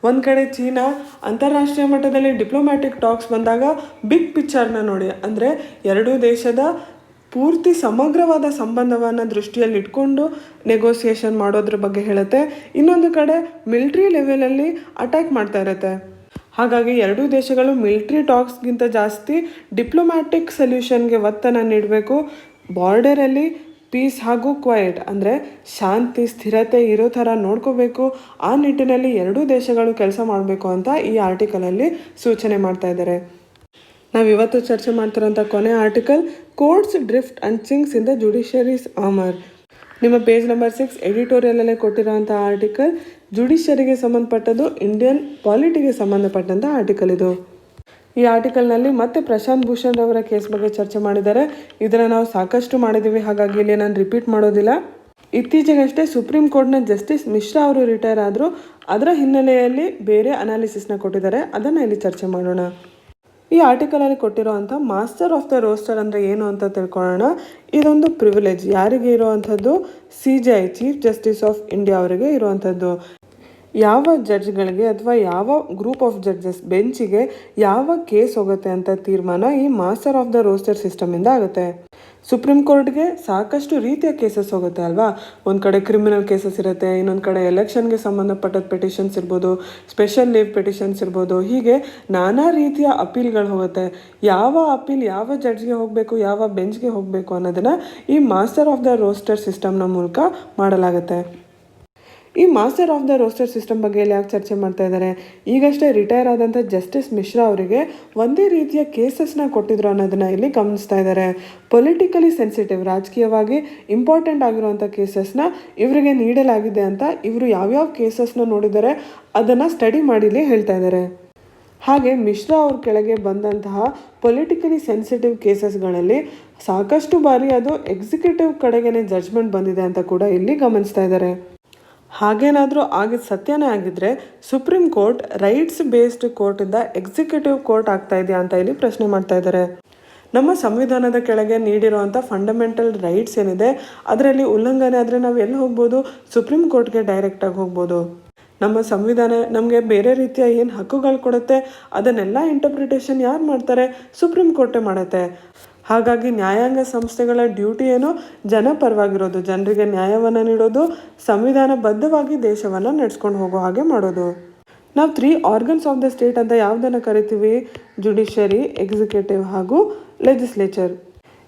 ಒಂದು ಕಡೆ ಚೀನಾ ಅಂತಾರಾಷ್ಟ್ರೀಯ ಮಟ್ಟದಲ್ಲಿ ಡಿಪ್ಲೊಮ್ಯಾಟಿಕ್ ಟಾಕ್ಸ್ ಬಂದಾಗ ಬಿಗ್ ಪಿಕ್ಚರ್ನ ನೋಡಿ, ಅಂದರೆ ಎರಡೂ ದೇಶದ ಪೂರ್ತಿ ಸಮಗ್ರವಾದ ಸಂಬಂಧವನ್ನು ದೃಷ್ಟಿಯಲ್ಲಿ ಇಟ್ಕೊಂಡು ನೆಗೋಸಿಯೇಷನ್ ಮಾಡೋದ್ರ ಬಗ್ಗೆ ಹೇಳುತ್ತೆ. ಇನ್ನೊಂದು ಕಡೆ ಮಿಲಿಟ್ರಿ ಲೆವೆಲಲ್ಲಿ ಅಟ್ಯಾಕ್ ಮಾಡ್ತಾ ಇರುತ್ತೆ. ಹಾಗಾಗಿ ಎರಡೂ ದೇಶಗಳು ಮಿಲಿಟ್ರಿ ಟಾಕ್ಸ್ಗಿಂತ ಜಾಸ್ತಿ ಡಿಪ್ಲೊಮ್ಯಾಟಿಕ್ ಸೊಲ್ಯೂಷನ್ಗೆ ಒತ್ತನ್ನು ನೀಡಬೇಕು. ಬಾರ್ಡರಲ್ಲಿ ಪೀಸ್ ಹಾಗೂ ಕ್ವೈಟ್ ಅಂದರೆ ಶಾಂತಿ ಸ್ಥಿರತೆ ಇರೋ ಥರ ನೋಡ್ಕೋಬೇಕು. ಆ ನಿಟ್ಟಿನಲ್ಲಿ ಎರಡೂ ದೇಶಗಳು ಕೆಲಸ ಮಾಡಬೇಕು ಅಂತ ಈ ಆರ್ಟಿಕಲಲ್ಲಿ ಸೂಚನೆ ಮಾಡ್ತಾ ಇದ್ದಾರೆ. ನಾವಿವತ್ತು ಚರ್ಚೆ ಮಾಡ್ತಿರೋಂಥ ಕೊನೆ article courts drift and chinks in the judiciary's armour. ನಿಮ್ಮ ಪೇಜ್ ನಂಬರ್ 6 ಎಡಿಟೋರಿಯಲಲ್ಲೇ ಕೊಟ್ಟಿರೋಂಥ ಆರ್ಟಿಕಲ್ ಜುಡಿಷರಿಗೆ ಸಂಬಂಧಪಟ್ಟದ್ದು, ಇಂಡಿಯನ್ ಪಾಲಿಟಿಗೆ ಸಂಬಂಧಪಟ್ಟಂಥ ಆರ್ಟಿಕಲ್ ಇದು. ಈ ಆರ್ಟಿಕಲ್ನಲ್ಲಿ ಮತ್ತೆ ಪ್ರಶಾಂತ್ ಭೂಷಣ್ ಅವರ ಕೇಸ್ ಬಗ್ಗೆ ಚರ್ಚೆ ಮಾಡಿದ್ದಾರೆ. ಇದನ್ನು ನಾವು ಸಾಕಷ್ಟು ಮಾಡಿದ್ದೀವಿ, ಹಾಗಾಗಿ ಇಲ್ಲಿ ನಾನು ರಿಪೀಟ್ ಮಾಡೋದಿಲ್ಲ. ಇತ್ತೀಚೆಗಷ್ಟೇ ಸುಪ್ರೀಂ ಕೋರ್ಟ್ನ ಜಸ್ಟಿಸ್ ಮಿಶ್ರಾ ಅವರು ರಿಟೈರ್ ಆದರು. ಅದರ ಹಿನ್ನೆಲೆಯಲ್ಲಿ ಬೇರೆ ಅನಾಲಿಸಿಸ್ನ ಕೊಟ್ಟಿದ್ದಾರೆ, ಅದನ್ನು ಇಲ್ಲಿ ಚರ್ಚೆ ಮಾಡೋಣ. ಈ ಆರ್ಟಿಕಲಲ್ಲಿ ಕೊಟ್ಟಿರೋವಂಥ ಮಾಸ್ಟರ್ ಆಫ್ ದ ರೋಸ್ಟರ್ ಅಂದರೆ ಏನು ಅಂತ ತಿಳ್ಕೊಳ್ಳೋಣ. ಇದೊಂದು ಪ್ರಿವಿಲೇಜ್ ಯಾರಿಗೆ ಇರುವಂಥದ್ದು? CJI chief justice of India ಅವರಿಗೆ ಇರುವಂಥದ್ದು. ಯಾವ ಜಡ್ಜ್ಗಳಿಗೆ ಅಥವಾ ಯಾವ ಗ್ರೂಪ್ ಆಫ್ ಜಡ್ಜಸ್ ಬೆಂಚಿಗೆ ಯಾವ ಕೇಸ್ ಹೋಗುತ್ತೆ ಅಂತ ತೀರ್ಮಾನ ಈ ಮಾಸ್ಟರ್ ಆಫ್ ದ ರೋಸ್ಟರ್ ಸಿಸ್ಟಮಿಂದ ಆಗುತ್ತೆ. ಸುಪ್ರೀಂ ಕೋರ್ಟ್ಗೆ ಸಾಕಷ್ಟು ರೀತಿಯ ಕೇಸಸ್ ಹೋಗುತ್ತೆ ಅಲ್ವಾ. ಒಂದು ಕಡೆ ಕ್ರಿಮಿನಲ್ ಕೇಸಸ್ ಇರುತ್ತೆ, ಇನ್ನೊಂದು ಕಡೆ ಎಲೆಕ್ಷನ್ಗೆ ಸಂಬಂಧಪಟ್ಟ ಪೆಟಿಷನ್ಸ್ ಇರ್ಬೋದು, ಸ್ಪೆಷಲ್ ಲೀವ್ ಪೆಟಿಷನ್ಸ್ ಇರ್ಬೋದು, ಹೀಗೆ ನಾನಾ ರೀತಿಯ ಅಪೀಲ್ಗಳು ಹೋಗುತ್ತೆ. ಯಾವ ಅಪೀಲ್ ಯಾವ ಜಡ್ಜ್ಗೆ ಹೋಗಬೇಕು, ಯಾವ ಬೆಂಚ್ಗೆ ಹೋಗಬೇಕು ಅನ್ನೋದನ್ನು ಈ ಮಾಸ್ಟರ್ ಆಫ್ ದ ರೋಸ್ಟರ್ ಸಿಸ್ಟಮ್ನ ಮೂಲಕ ಮಾಡಲಾಗುತ್ತೆ. ಈ master of the roster system ಬಗ್ಗೆ ಇಲ್ಲಿ ಯಾಕೆ ಚರ್ಚೆ ಮಾಡ್ತಾ ಇದ್ದಾರೆ? ಈಗಷ್ಟೇ ರಿಟೈರ್ ಆದಂಥ ಜಸ್ಟಿಸ್ ಮಿಶ್ರಾ ಅವರಿಗೆ ಒಂದೇ ರೀತಿಯ ಕೇಸಸ್ನ ಕೊಟ್ಟಿದ್ರು ಅನ್ನೋದನ್ನ ಇಲ್ಲಿ ಗಮನಿಸ್ತಾ ಇದ್ದಾರೆ. ಪೊಲಿಟಿಕಲಿ ಸೆನ್ಸಿಟಿವ್, ರಾಜಕೀಯವಾಗಿ ಇಂಪಾರ್ಟೆಂಟ್ ಆಗಿರುವಂಥ ಕೇಸಸ್ನ ಇವರಿಗೆ ನೀಡಲಾಗಿದೆ ಅಂತ ಇವರು ಯಾವ್ಯಾವ ಕೇಸಸ್ನ ನೋಡಿದ್ದಾರೆ ಅದನ್ನು ಸ್ಟಡಿ ಮಾಡಿಲಿ ಹೇಳ್ತಾ ಇದ್ದಾರೆ. ಹಾಗೆ ಮಿಶ್ರಾ ಅವ್ರ ಕೆಳಗೆ ಬಂದಂತಹ ಪೊಲಿಟಿಕಲಿ ಸೆನ್ಸಿಟಿವ್ ಕೇಸಸ್ಗಳಲ್ಲಿ ಸಾಕಷ್ಟು ಬಾರಿ ಅದು ಎಕ್ಸಿಕ್ಯೂಟಿವ್ ಕಡೆಗೇನೆ ಜಡ್ಜ್ಮೆಂಟ್ ಬಂದಿದೆ ಅಂತ ಕೂಡ ಇಲ್ಲಿ ಗಮನಿಸ್ತಾ ಇದ್ದಾರೆ. ಹಾಗೇನಾದರೂ ಆಗಿದ್ದು ಸತ್ಯನೇ ಆಗಿದ್ದರೆ ಸುಪ್ರೀಂ ಕೋರ್ಟ್ ರೈಟ್ಸ್ ಬೇಸ್ಡ್ ಕೋರ್ಟಿಂದ ಎಕ್ಸಿಕ್ಯೂಟಿವ್ ಕೋರ್ಟ್ ಆಗ್ತಾ ಇದೆಯಾ ಅಂತ ಇಲ್ಲಿ ಪ್ರಶ್ನೆ ಮಾಡ್ತಾ ಇದ್ದಾರೆ. ನಮ್ಮ ಸಂವಿಧಾನದ ಕೆಳಗೆ ನೀಡಿರುವಂಥ ಫಂಡಮೆಂಟಲ್ ರೈಟ್ಸ್ ಏನಿದೆ ಅದರಲ್ಲಿ ಉಲ್ಲಂಘನೆ ಆದರೆ ನಾವು ಎಲ್ಲಿ ಹೋಗ್ಬೋದು? ಸುಪ್ರೀಂ ಕೋರ್ಟ್ಗೆ ಡೈರೆಕ್ಟಾಗಿ ಹೋಗ್ಬೋದು. ನಮ್ಮ ಸಂವಿಧಾನ ನಮಗೆ ಬೇರೆ ರೀತಿಯ ಏನು ಹಕ್ಕುಗಳು ಕೊಡುತ್ತೆ ಅದನ್ನೆಲ್ಲ ಇಂಟರ್ಪ್ರಿಟೇಷನ್ ಯಾರು ಮಾಡ್ತಾರೆ? ಸುಪ್ರೀಂ ಕೋರ್ಟೇ ಮಾಡುತ್ತೆ. ಹಾಗಾಗಿ ನ್ಯಾಯಾಂಗ ಸಂಸ್ಥೆಗಳ ಡ್ಯೂಟಿ ಏನು? ಜನಪರವಾಗಿರೋದು, ಜನರಿಗೆ ನ್ಯಾಯವನ್ನು ನೀಡೋದು, ಸಂವಿಧಾನಬದ್ಧವಾಗಿ ದೇಶವನ್ನು ನಡೆಸ್ಕೊಂಡು ಹೋಗೋ ಹಾಗೆ ಮಾಡೋದು. ನಾವು 3 ಆರ್ಗನ್ಸ್ ಆಫ್ ದ ಸ್ಟೇಟ್ ಅಂತ ಯಾವುದನ್ನು ಕರಿತೀವಿ? ಜುಡಿಷರಿ, ಎಕ್ಸಿಕ್ಯೂಟಿವ್ ಹಾಗೂ ಲೆಜಿಸ್ಲೇಚರ್.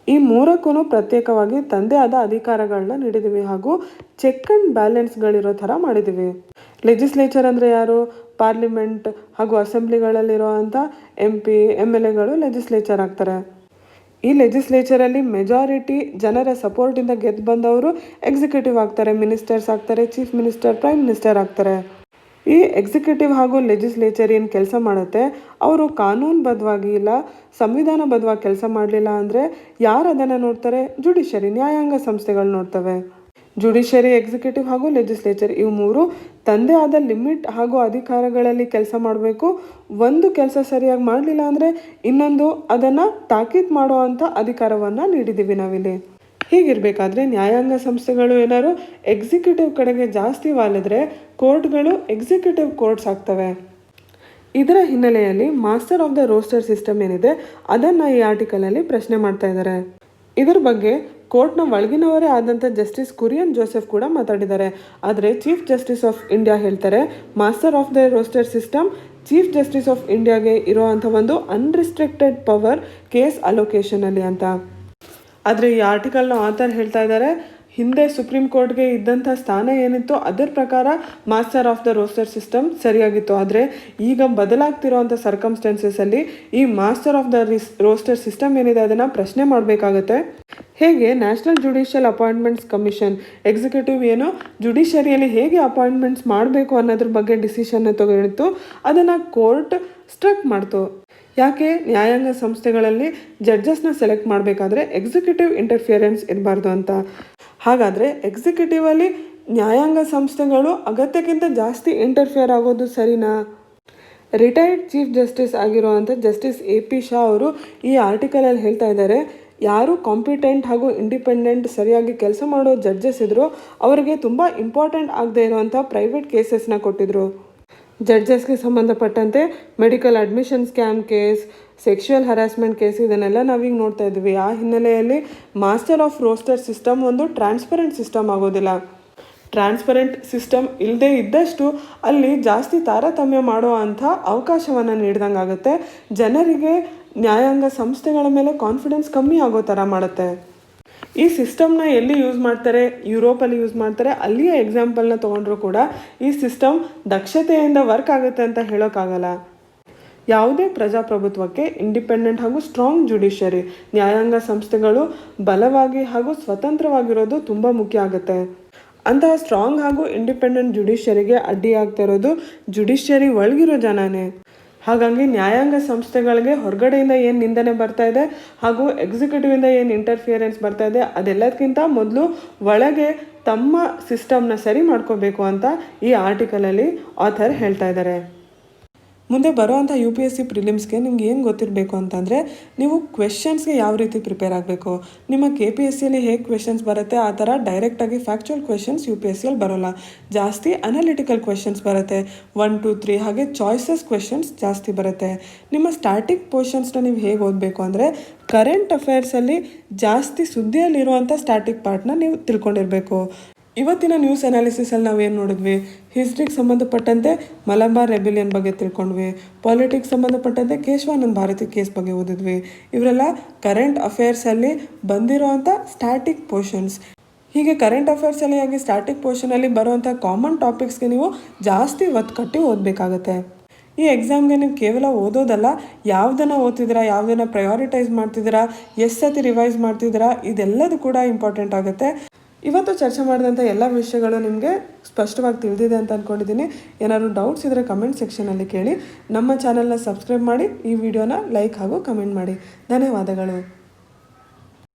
ಈ ಮೂರಕ್ಕೂ ಪ್ರತ್ಯೇಕವಾಗಿ ತಂದೆ ಆದ ಅಧಿಕಾರಗಳನ್ನ ನೀಡಿದ್ದೀವಿ ಹಾಗೂ ಚೆಕ್ ಆ್ಯಂಡ್ ಬ್ಯಾಲೆನ್ಸ್ಗಳಿರೋ ಥರ ಮಾಡಿದ್ದೀವಿ. ಲೆಜಿಸ್ಲೇಚರ್ ಅಂದರೆ ಯಾರು? ಪಾರ್ಲಿಮೆಂಟ್ ಹಾಗೂ ಅಸೆಂಬ್ಲಿಗಳಲ್ಲಿರುವಂಥ MP, MLAಗಳು ಲೆಜಿಸ್ಲೇಚರ್ ಆಗ್ತಾರೆ. ಈ ಲೆಜಿಸ್ಲೇಚರಲ್ಲಿ ಮೆಜಾರಿಟಿ ಜನರ ಸಪೋರ್ಟಿಂದ ಗೆದ್ದು ಬಂದವರು ಎಕ್ಸಿಕ್ಯೂಟಿವ್ ಆಗ್ತಾರೆ, ಮಿನಿಸ್ಟರ್ಸ್ ಆಗ್ತಾರೆ, ಚೀಫ್ ಮಿನಿಸ್ಟರ್, ಪ್ರೈಮ್ ಮಿನಿಸ್ಟರ್ ಆಗ್ತಾರೆ. ಈ ಎಕ್ಸಿಕ್ಯೂಟಿವ್ ಹಾಗೂ ಲೆಜಿಸ್ಲೇಚರ್ ಏನು ಕೆಲಸ ಮಾಡುತ್ತೆ, ಅವರು ಕಾನೂನುಬದ್ಧವಾಗಿ ಇಲ್ಲ ಸಂವಿಧಾನಬದ್ಧವಾಗಿ ಕೆಲಸ ಮಾಡಲಿಲ್ಲ ಅಂದರೆ ಯಾರು ಅದನ್ನು ನೋಡ್ತಾರೆ? ಜುಡಿಷರಿ, ನ್ಯಾಯಾಂಗ ಸಂಸ್ಥೆಗಳು ನೋಡ್ತವೆ. ಜುಡಿಷರಿ, ಎಕ್ಸಿಕ್ಯೂಟಿವ್ ಹಾಗೂ ಲೆಜಿಸ್ಲೇಚರ್ ಇವು ಮೂರು ತಂದೆ ಆದ ಲಿಮಿಟ್ ಹಾಗೂ ಅಧಿಕಾರಗಳಲ್ಲಿ ಕೆಲಸ ಮಾಡಬೇಕು. ಒಂದು ಕೆಲಸ ಸರಿಯಾಗಿ ಮಾಡಲಿಲ್ಲ ಅಂದರೆ ಇನ್ನೊಂದು ಅದನ್ನು ತಾಕೀತು ಮಾಡೋ ಅಂಥ ಅಧಿಕಾರವನ್ನು ನೀಡಿದ್ದೀವಿ ನಾವಿಲ್ಲಿ. ಹೀಗಿರಬೇಕಾದ್ರೆ ನ್ಯಾಯಾಂಗ ಸಂಸ್ಥೆಗಳು ಏನಾದ್ರು ಎಕ್ಸಿಕ್ಯೂಟಿವ್ ಕಡೆಗೆ ಜಾಸ್ತಿ ವಾಲಿದ್ರೆ ಕೋರ್ಟ್ಗಳು ಎಕ್ಸಿಕ್ಯೂಟಿವ್ ಕೋರ್ಟ್ಸ್ ಆಗ್ತವೆ. ಇದರ ಹಿನ್ನೆಲೆಯಲ್ಲಿ master of the roster system ಏನಿದೆ ಅದನ್ನು ಈ ಆರ್ಟಿಕಲಲ್ಲಿ ಪ್ರಶ್ನೆ ಮಾಡ್ತಾ ಇದ್ದಾರೆ. ಇದರ ಬಗ್ಗೆ ಕೋರ್ಟ್ನ ಒಳಗಿನವರೇ ಆದಂಥ ಜಸ್ಟಿಸ್ ಕುರಿಯನ್ ಜೋಸೆಫ್ ಕೂಡ ಮಾತಾಡಿದ್ದಾರೆ. ಆದರೆ ಚೀಫ್ ಜಸ್ಟಿಸ್ ಆಫ್ ಇಂಡಿಯಾ ಹೇಳ್ತಾರೆ master of the roster system chief justice of ಇಂಡಿಯಾಗೆ ಇರೋವಂಥ ಒಂದು ಅನ್ರಿಸ್ಟ್ರಿಕ್ಟೆಡ್ ಪವರ್ ಕೇಸ್ ಅಲೋಕೇಶನಲ್ಲಿ ಅಂತ. ಆದರೆ ಈ ಆರ್ಟಿಕಲ್ನ ಆಥರ್ ಹೇಳ್ತಾ ಇದ್ದಾರೆ ಹಿಂದೆ ಸುಪ್ರೀಂ ಕೋರ್ಟ್ಗೆ ಇದ್ದಂಥ ಸ್ಥಾನ ಏನಿತ್ತು ಅದರ ಪ್ರಕಾರ master of the roster system ಸರಿಯಾಗಿತ್ತು. ಆದರೆ ಈಗ ಬದಲಾಗ್ತಿರೋವಂಥ ಸರ್ಕಮ್ಸ್ಟೆನ್ಸಸಲ್ಲಿ ಈ master of the roster system ಏನಿದೆ ಅದನ್ನು ಪ್ರಶ್ನೆ ಮಾಡಬೇಕಾಗತ್ತೆ. ಹೇಗೆ national judicial appointments commission executive ಏನು ಜುಡಿಷರಿಯಲ್ಲಿ ಹೇಗೆ ಅಪಾಯಿಂಟ್ಮೆಂಟ್ಸ್ ಮಾಡಬೇಕು ಅನ್ನೋದ್ರ ಬಗ್ಗೆ ಡಿಸಿಷನ್ನ ತಗೊಂಡಿತ್ತು, ಅದನ್ನು ಕೋರ್ಟ್ ಸ್ಟ್ರಕ್ ಮಾಡ್ತು. ಯಾಕೆ? ನ್ಯಾಯಾಂಗ ಸಂಸ್ಥೆಗಳಲ್ಲಿ ಜಡ್ಜಸ್ನ ಸೆಲೆಕ್ಟ್ ಮಾಡಬೇಕಾದ್ರೆ ಎಕ್ಸಿಕ್ಯೂಟಿವ್ ಇಂಟರ್ಫಿಯರೆನ್ಸ್ ಇರಬಾರ್ದು ಅಂತ. ಹಾಗಾದರೆ ಎಕ್ಸಿಕ್ಯೂಟಿವಲ್ಲಿ ನ್ಯಾಯಾಂಗ ಸಂಸ್ಥೆಗಳು ಅಗತ್ಯಕ್ಕಿಂತ ಜಾಸ್ತಿ ಇಂಟರ್ಫಿಯರ್ ಆಗೋದು ಸರಿನಾ? ರಿಟೈರ್ಡ್ ಚೀಫ್ ಜಸ್ಟಿಸ್ ಆಗಿರುವಂಥ ಜಸ್ಟಿಸ್ AP ಶಾ ಅವರು ಈ ಆರ್ಟಿಕಲಲ್ಲಿ ಹೇಳ್ತಾ ಇದ್ದಾರೆ ಯಾರು ಕಾಂಪಿಟೆಂಟ್ ಹಾಗೂ ಇಂಡಿಪೆಂಡೆಂಟ್ ಸರಿಯಾಗಿ ಕೆಲಸ ಮಾಡೋ ಜಡ್ಜಸ್ ಇದ್ರು ಅವರಿಗೆ ತುಂಬ ಇಂಪಾರ್ಟೆಂಟ್ ಆಗದೆ ಇರುವಂಥ ಪ್ರೈವೇಟ್ ಕೇಸಸ್ನ ಕೊಟ್ಟಿದ್ರು. ಜಡ್ಜಸ್ಗೆ ಸಂಬಂಧಪಟ್ಟಂತೆ medical admission scam case, sexual harassment case ಇದನ್ನೆಲ್ಲ ನಾವೀಗ ನೋಡ್ತಾ ಇದ್ವಿ. ಆ ಹಿನ್ನೆಲೆಯಲ್ಲಿ ಮಾಸ್ಟರ್ ಆಫ್ ರೋಸ್ಟರ್ ಸಿಸ್ಟಮ್ ಒಂದು ಟ್ರಾನ್ಸ್ಪರೆಂಟ್ ಸಿಸ್ಟಮ್ ಆಗೋದಿಲ್ಲ. ಟ್ರಾನ್ಸ್ಪರೆಂಟ್ ಸಿಸ್ಟಮ್ ಇಲ್ಲದೆ ಇದ್ದಷ್ಟು ಅಲ್ಲಿ ಜಾಸ್ತಿ ತಾರತಮ್ಯ ಮಾಡೋ ಅಂಥ ಅವಕಾಶವನ್ನು ನೀಡ್ದಂಗೆ ಆಗುತ್ತೆ. ಜನರಿಗೆ ನ್ಯಾಯಾಂಗ ಸಂಸ್ಥೆಗಳ ಮೇಲೆ ಕಾನ್ಫಿಡೆನ್ಸ್ ಕಮ್ಮಿ ಆಗೋ ಥರ ಮಾಡುತ್ತೆ. ಈ ಸಿಸ್ಟಮ್ನ ಎಲ್ಲಿ ಯೂಸ್ ಮಾಡ್ತಾರೆ? ಯುರೋಪಲ್ಲಿ ಯೂಸ್ ಮಾಡ್ತಾರೆ. ಅಲ್ಲಿಯ ಎಕ್ಸಾಂಪಲ್ನ ತೊಗೊಂಡ್ರೂ ಕೂಡ ಈ ಸಿಸ್ಟಮ್ ದಕ್ಷತೆಯಿಂದ ವರ್ಕ್ ಆಗುತ್ತೆ ಅಂತ ಹೇಳೋಕ್ಕಾಗಲ್ಲ. ಯಾವುದೇ ಪ್ರಜಾಪ್ರಭುತ್ವಕ್ಕೆ ಇಂಡಿಪೆಂಡೆಂಟ್ ಹಾಗೂ ಸ್ಟ್ರಾಂಗ್ ಜುಡಿಷರಿ ನ್ಯಾಯಾಂಗ ಸಂಸ್ಥೆಗಳು ಬಲವಾಗಿ ಹಾಗೂ ಸ್ವತಂತ್ರವಾಗಿರೋದು ತುಂಬ ಮುಖ್ಯ ಆಗುತ್ತೆ. ಅಂತಹ ಸ್ಟ್ರಾಂಗ್ ಹಾಗೂ ಇಂಡಿಪೆಂಡೆಂಟ್ ಜುಡಿಷರಿಗೆ ಅಡ್ಡಿಯಾಗ್ತಾ ಇರೋದು ಜುಡಿಷರಿ ಒಳಗಿರೋ ಜನನೇ. ಹಾಗಾಗಿ ನ್ಯಾಯಾಂಗ ಸಂಸ್ಥೆಗಳಿಗೆ ಹೊರಗಡೆಯಿಂದ ಏನು ನಿಂದನೆ ಬರ್ತಾ ಇದೆ ಹಾಗೂ ಎಕ್ಸಿಕ್ಯೂಟಿವಿಂದ ಏನು ಇಂಟರ್ಫಿಯರೆನ್ಸ್ ಬರ್ತಾ ಇದೆ ಅದೆಲ್ಲದಕ್ಕಿಂತ ಮೊದಲು ಒಳಗೆ ತಮ್ಮ ಸಿಸ್ಟಮ್ನ ಸರಿ ಮಾಡ್ಕೋಬೇಕು ಅಂತ ಈ ಆರ್ಟಿಕಲಲ್ಲಿ ಆಥರ್ ಹೇಳ್ತಾ ಇದ್ದಾರೆ. ಮುಂದೆ ಬರೋವಂಥ UPSC ಪ್ರಿಲಿಮ್ಸ್ಗೆ ನಿಮ್ಗೆ ಏನು ಗೊತ್ತಿರಬೇಕು ಅಂತಂದರೆ, ನೀವು ಕ್ವೆಶನ್ಸ್ಗೆ ಯಾವ ರೀತಿ ಪ್ರಿಪೇರ್ ಆಗಬೇಕು. ನಿಮ್ಮ KPSCಯಲ್ಲಿ ಹೇಗೆ ಕ್ವೆಶನ್ಸ್ ಬರುತ್ತೆ ಆ ಥರ ಡೈರೆಕ್ಟಾಗಿ ಫ್ಯಾಕ್ಚುಯಲ್ ಕ್ವೆಶನ್ಸ್ UPSCಯಲ್ಲಿ ಬರೋಲ್ಲ. ಜಾಸ್ತಿ ಅನಾಲಿಟಿಕಲ್ ಕ್ವೆಶನ್ಸ್ ಬರುತ್ತೆ. 1, 2, 3 ಹಾಗೆ ಚಾಯ್ಸಸ್ ಕ್ವೆಶನ್ಸ್ ಜಾಸ್ತಿ ಬರುತ್ತೆ. ನಿಮ್ಮ ಸ್ಟಾರ್ಟಿಂಗ್ ಪೋರ್ಷನ್ಸ್ನ ನೀವು ಹೇಗೆ ಓದಬೇಕು ಅಂದರೆ, ಕರೆಂಟ್ ಅಫೇರ್ಸಲ್ಲಿ ಜಾಸ್ತಿ ಸುದ್ದಿಯಲ್ಲಿರುವಂಥ ಸ್ಟಾಟಿಕ್ ಪಾರ್ಟ್ನ ನೀವು ತಿಳ್ಕೊಂಡಿರಬೇಕು. ಇವತ್ತಿನ ನ್ಯೂಸ್ ಅನಾಲಿಸಿಸಲ್ಲಿ ನಾವೇನು ನೋಡಿದ್ವಿ, ಹಿಸ್ಟ್ರಿಗೆ ಸಂಬಂಧಪಟ್ಟಂತೆ ಮಲಬಾರ್ ರೆಬಿಲಿಯನ್ ಬಗ್ಗೆ ತಿಳ್ಕೊಂಡ್ವಿ, ಪಾಲಿಟಿಕ್ಸ್ ಸಂಬಂಧಪಟ್ಟಂತೆ ಕೇಶವಾನಂದ ಭಾರತಿ ಕೇಸ್ ಬಗ್ಗೆ ಓದಿದ್ವಿ. ಇವರೆಲ್ಲ ಕರೆಂಟ್ ಅಫೇರ್ಸಲ್ಲಿ ಬಂದಿರೋವಂಥ ಸ್ಟ್ಯಾಟಿಕ್ ಪೋರ್ಷನ್ಸ್. ಹೀಗೆ ಕರೆಂಟ್ ಅಫೇರ್ಸಲ್ಲಿ ಹಾಗೆ ಸ್ಟ್ಯಾಟಿಕ್ ಪೋರ್ಷನಲ್ಲಿ ಬರುವಂಥ ಕಾಮನ್ ಟಾಪಿಕ್ಸ್ಗೆ ನೀವು ಜಾಸ್ತಿ ಒತ್ತು ಕಟ್ಟಿ ಓದಬೇಕಾಗತ್ತೆ. ಈ ಎಕ್ಸಾಮ್ಗೆ ನೀವು ಕೇವಲ ಓದೋದಲ್ಲ, ಯಾವುದನ್ನು ಓದ್ತಿದ್ದೀರಾ, ಯಾವುದನ್ನು ಪ್ರಯಾರಿಟೈಸ್ ಮಾಡ್ತಿದ್ದೀರಾ, ಎಷ್ಟು ಸತಿ ರಿವೈಸ್ ಮಾಡ್ತಿದ್ದೀರಾ, ಇದೆಲ್ಲದು ಕೂಡ ಇಂಪಾರ್ಟೆಂಟ್ ಆಗುತ್ತೆ. ಇವತ್ತು ಚರ್ಚೆ ಮಾಡಿದಂಥ ಎಲ್ಲ ವಿಷಯಗಳು ನಿಮಗೆ ಸ್ಪಷ್ಟವಾಗಿ ತಿಳಿದಿದೆ ಅಂತ ಅಂದ್ಕೊಂಡಿದ್ದೀನಿ. ಏನಾದರೂ ಡೌಟ್ಸ್ ಇದ್ದರೆ ಕಮೆಂಟ್ ಸೆಕ್ಷನಲ್ಲಿ ಕೇಳಿ. ನಮ್ಮ ಚಾನಲ್ನ ಸಬ್ಸ್ಕ್ರೈಬ್ ಮಾಡಿ, ಈ ವಿಡಿಯೋನ ಲೈಕ್ ಹಾಗೂ ಕಮೆಂಟ್ ಮಾಡಿ. ಧನ್ಯವಾದಗಳು.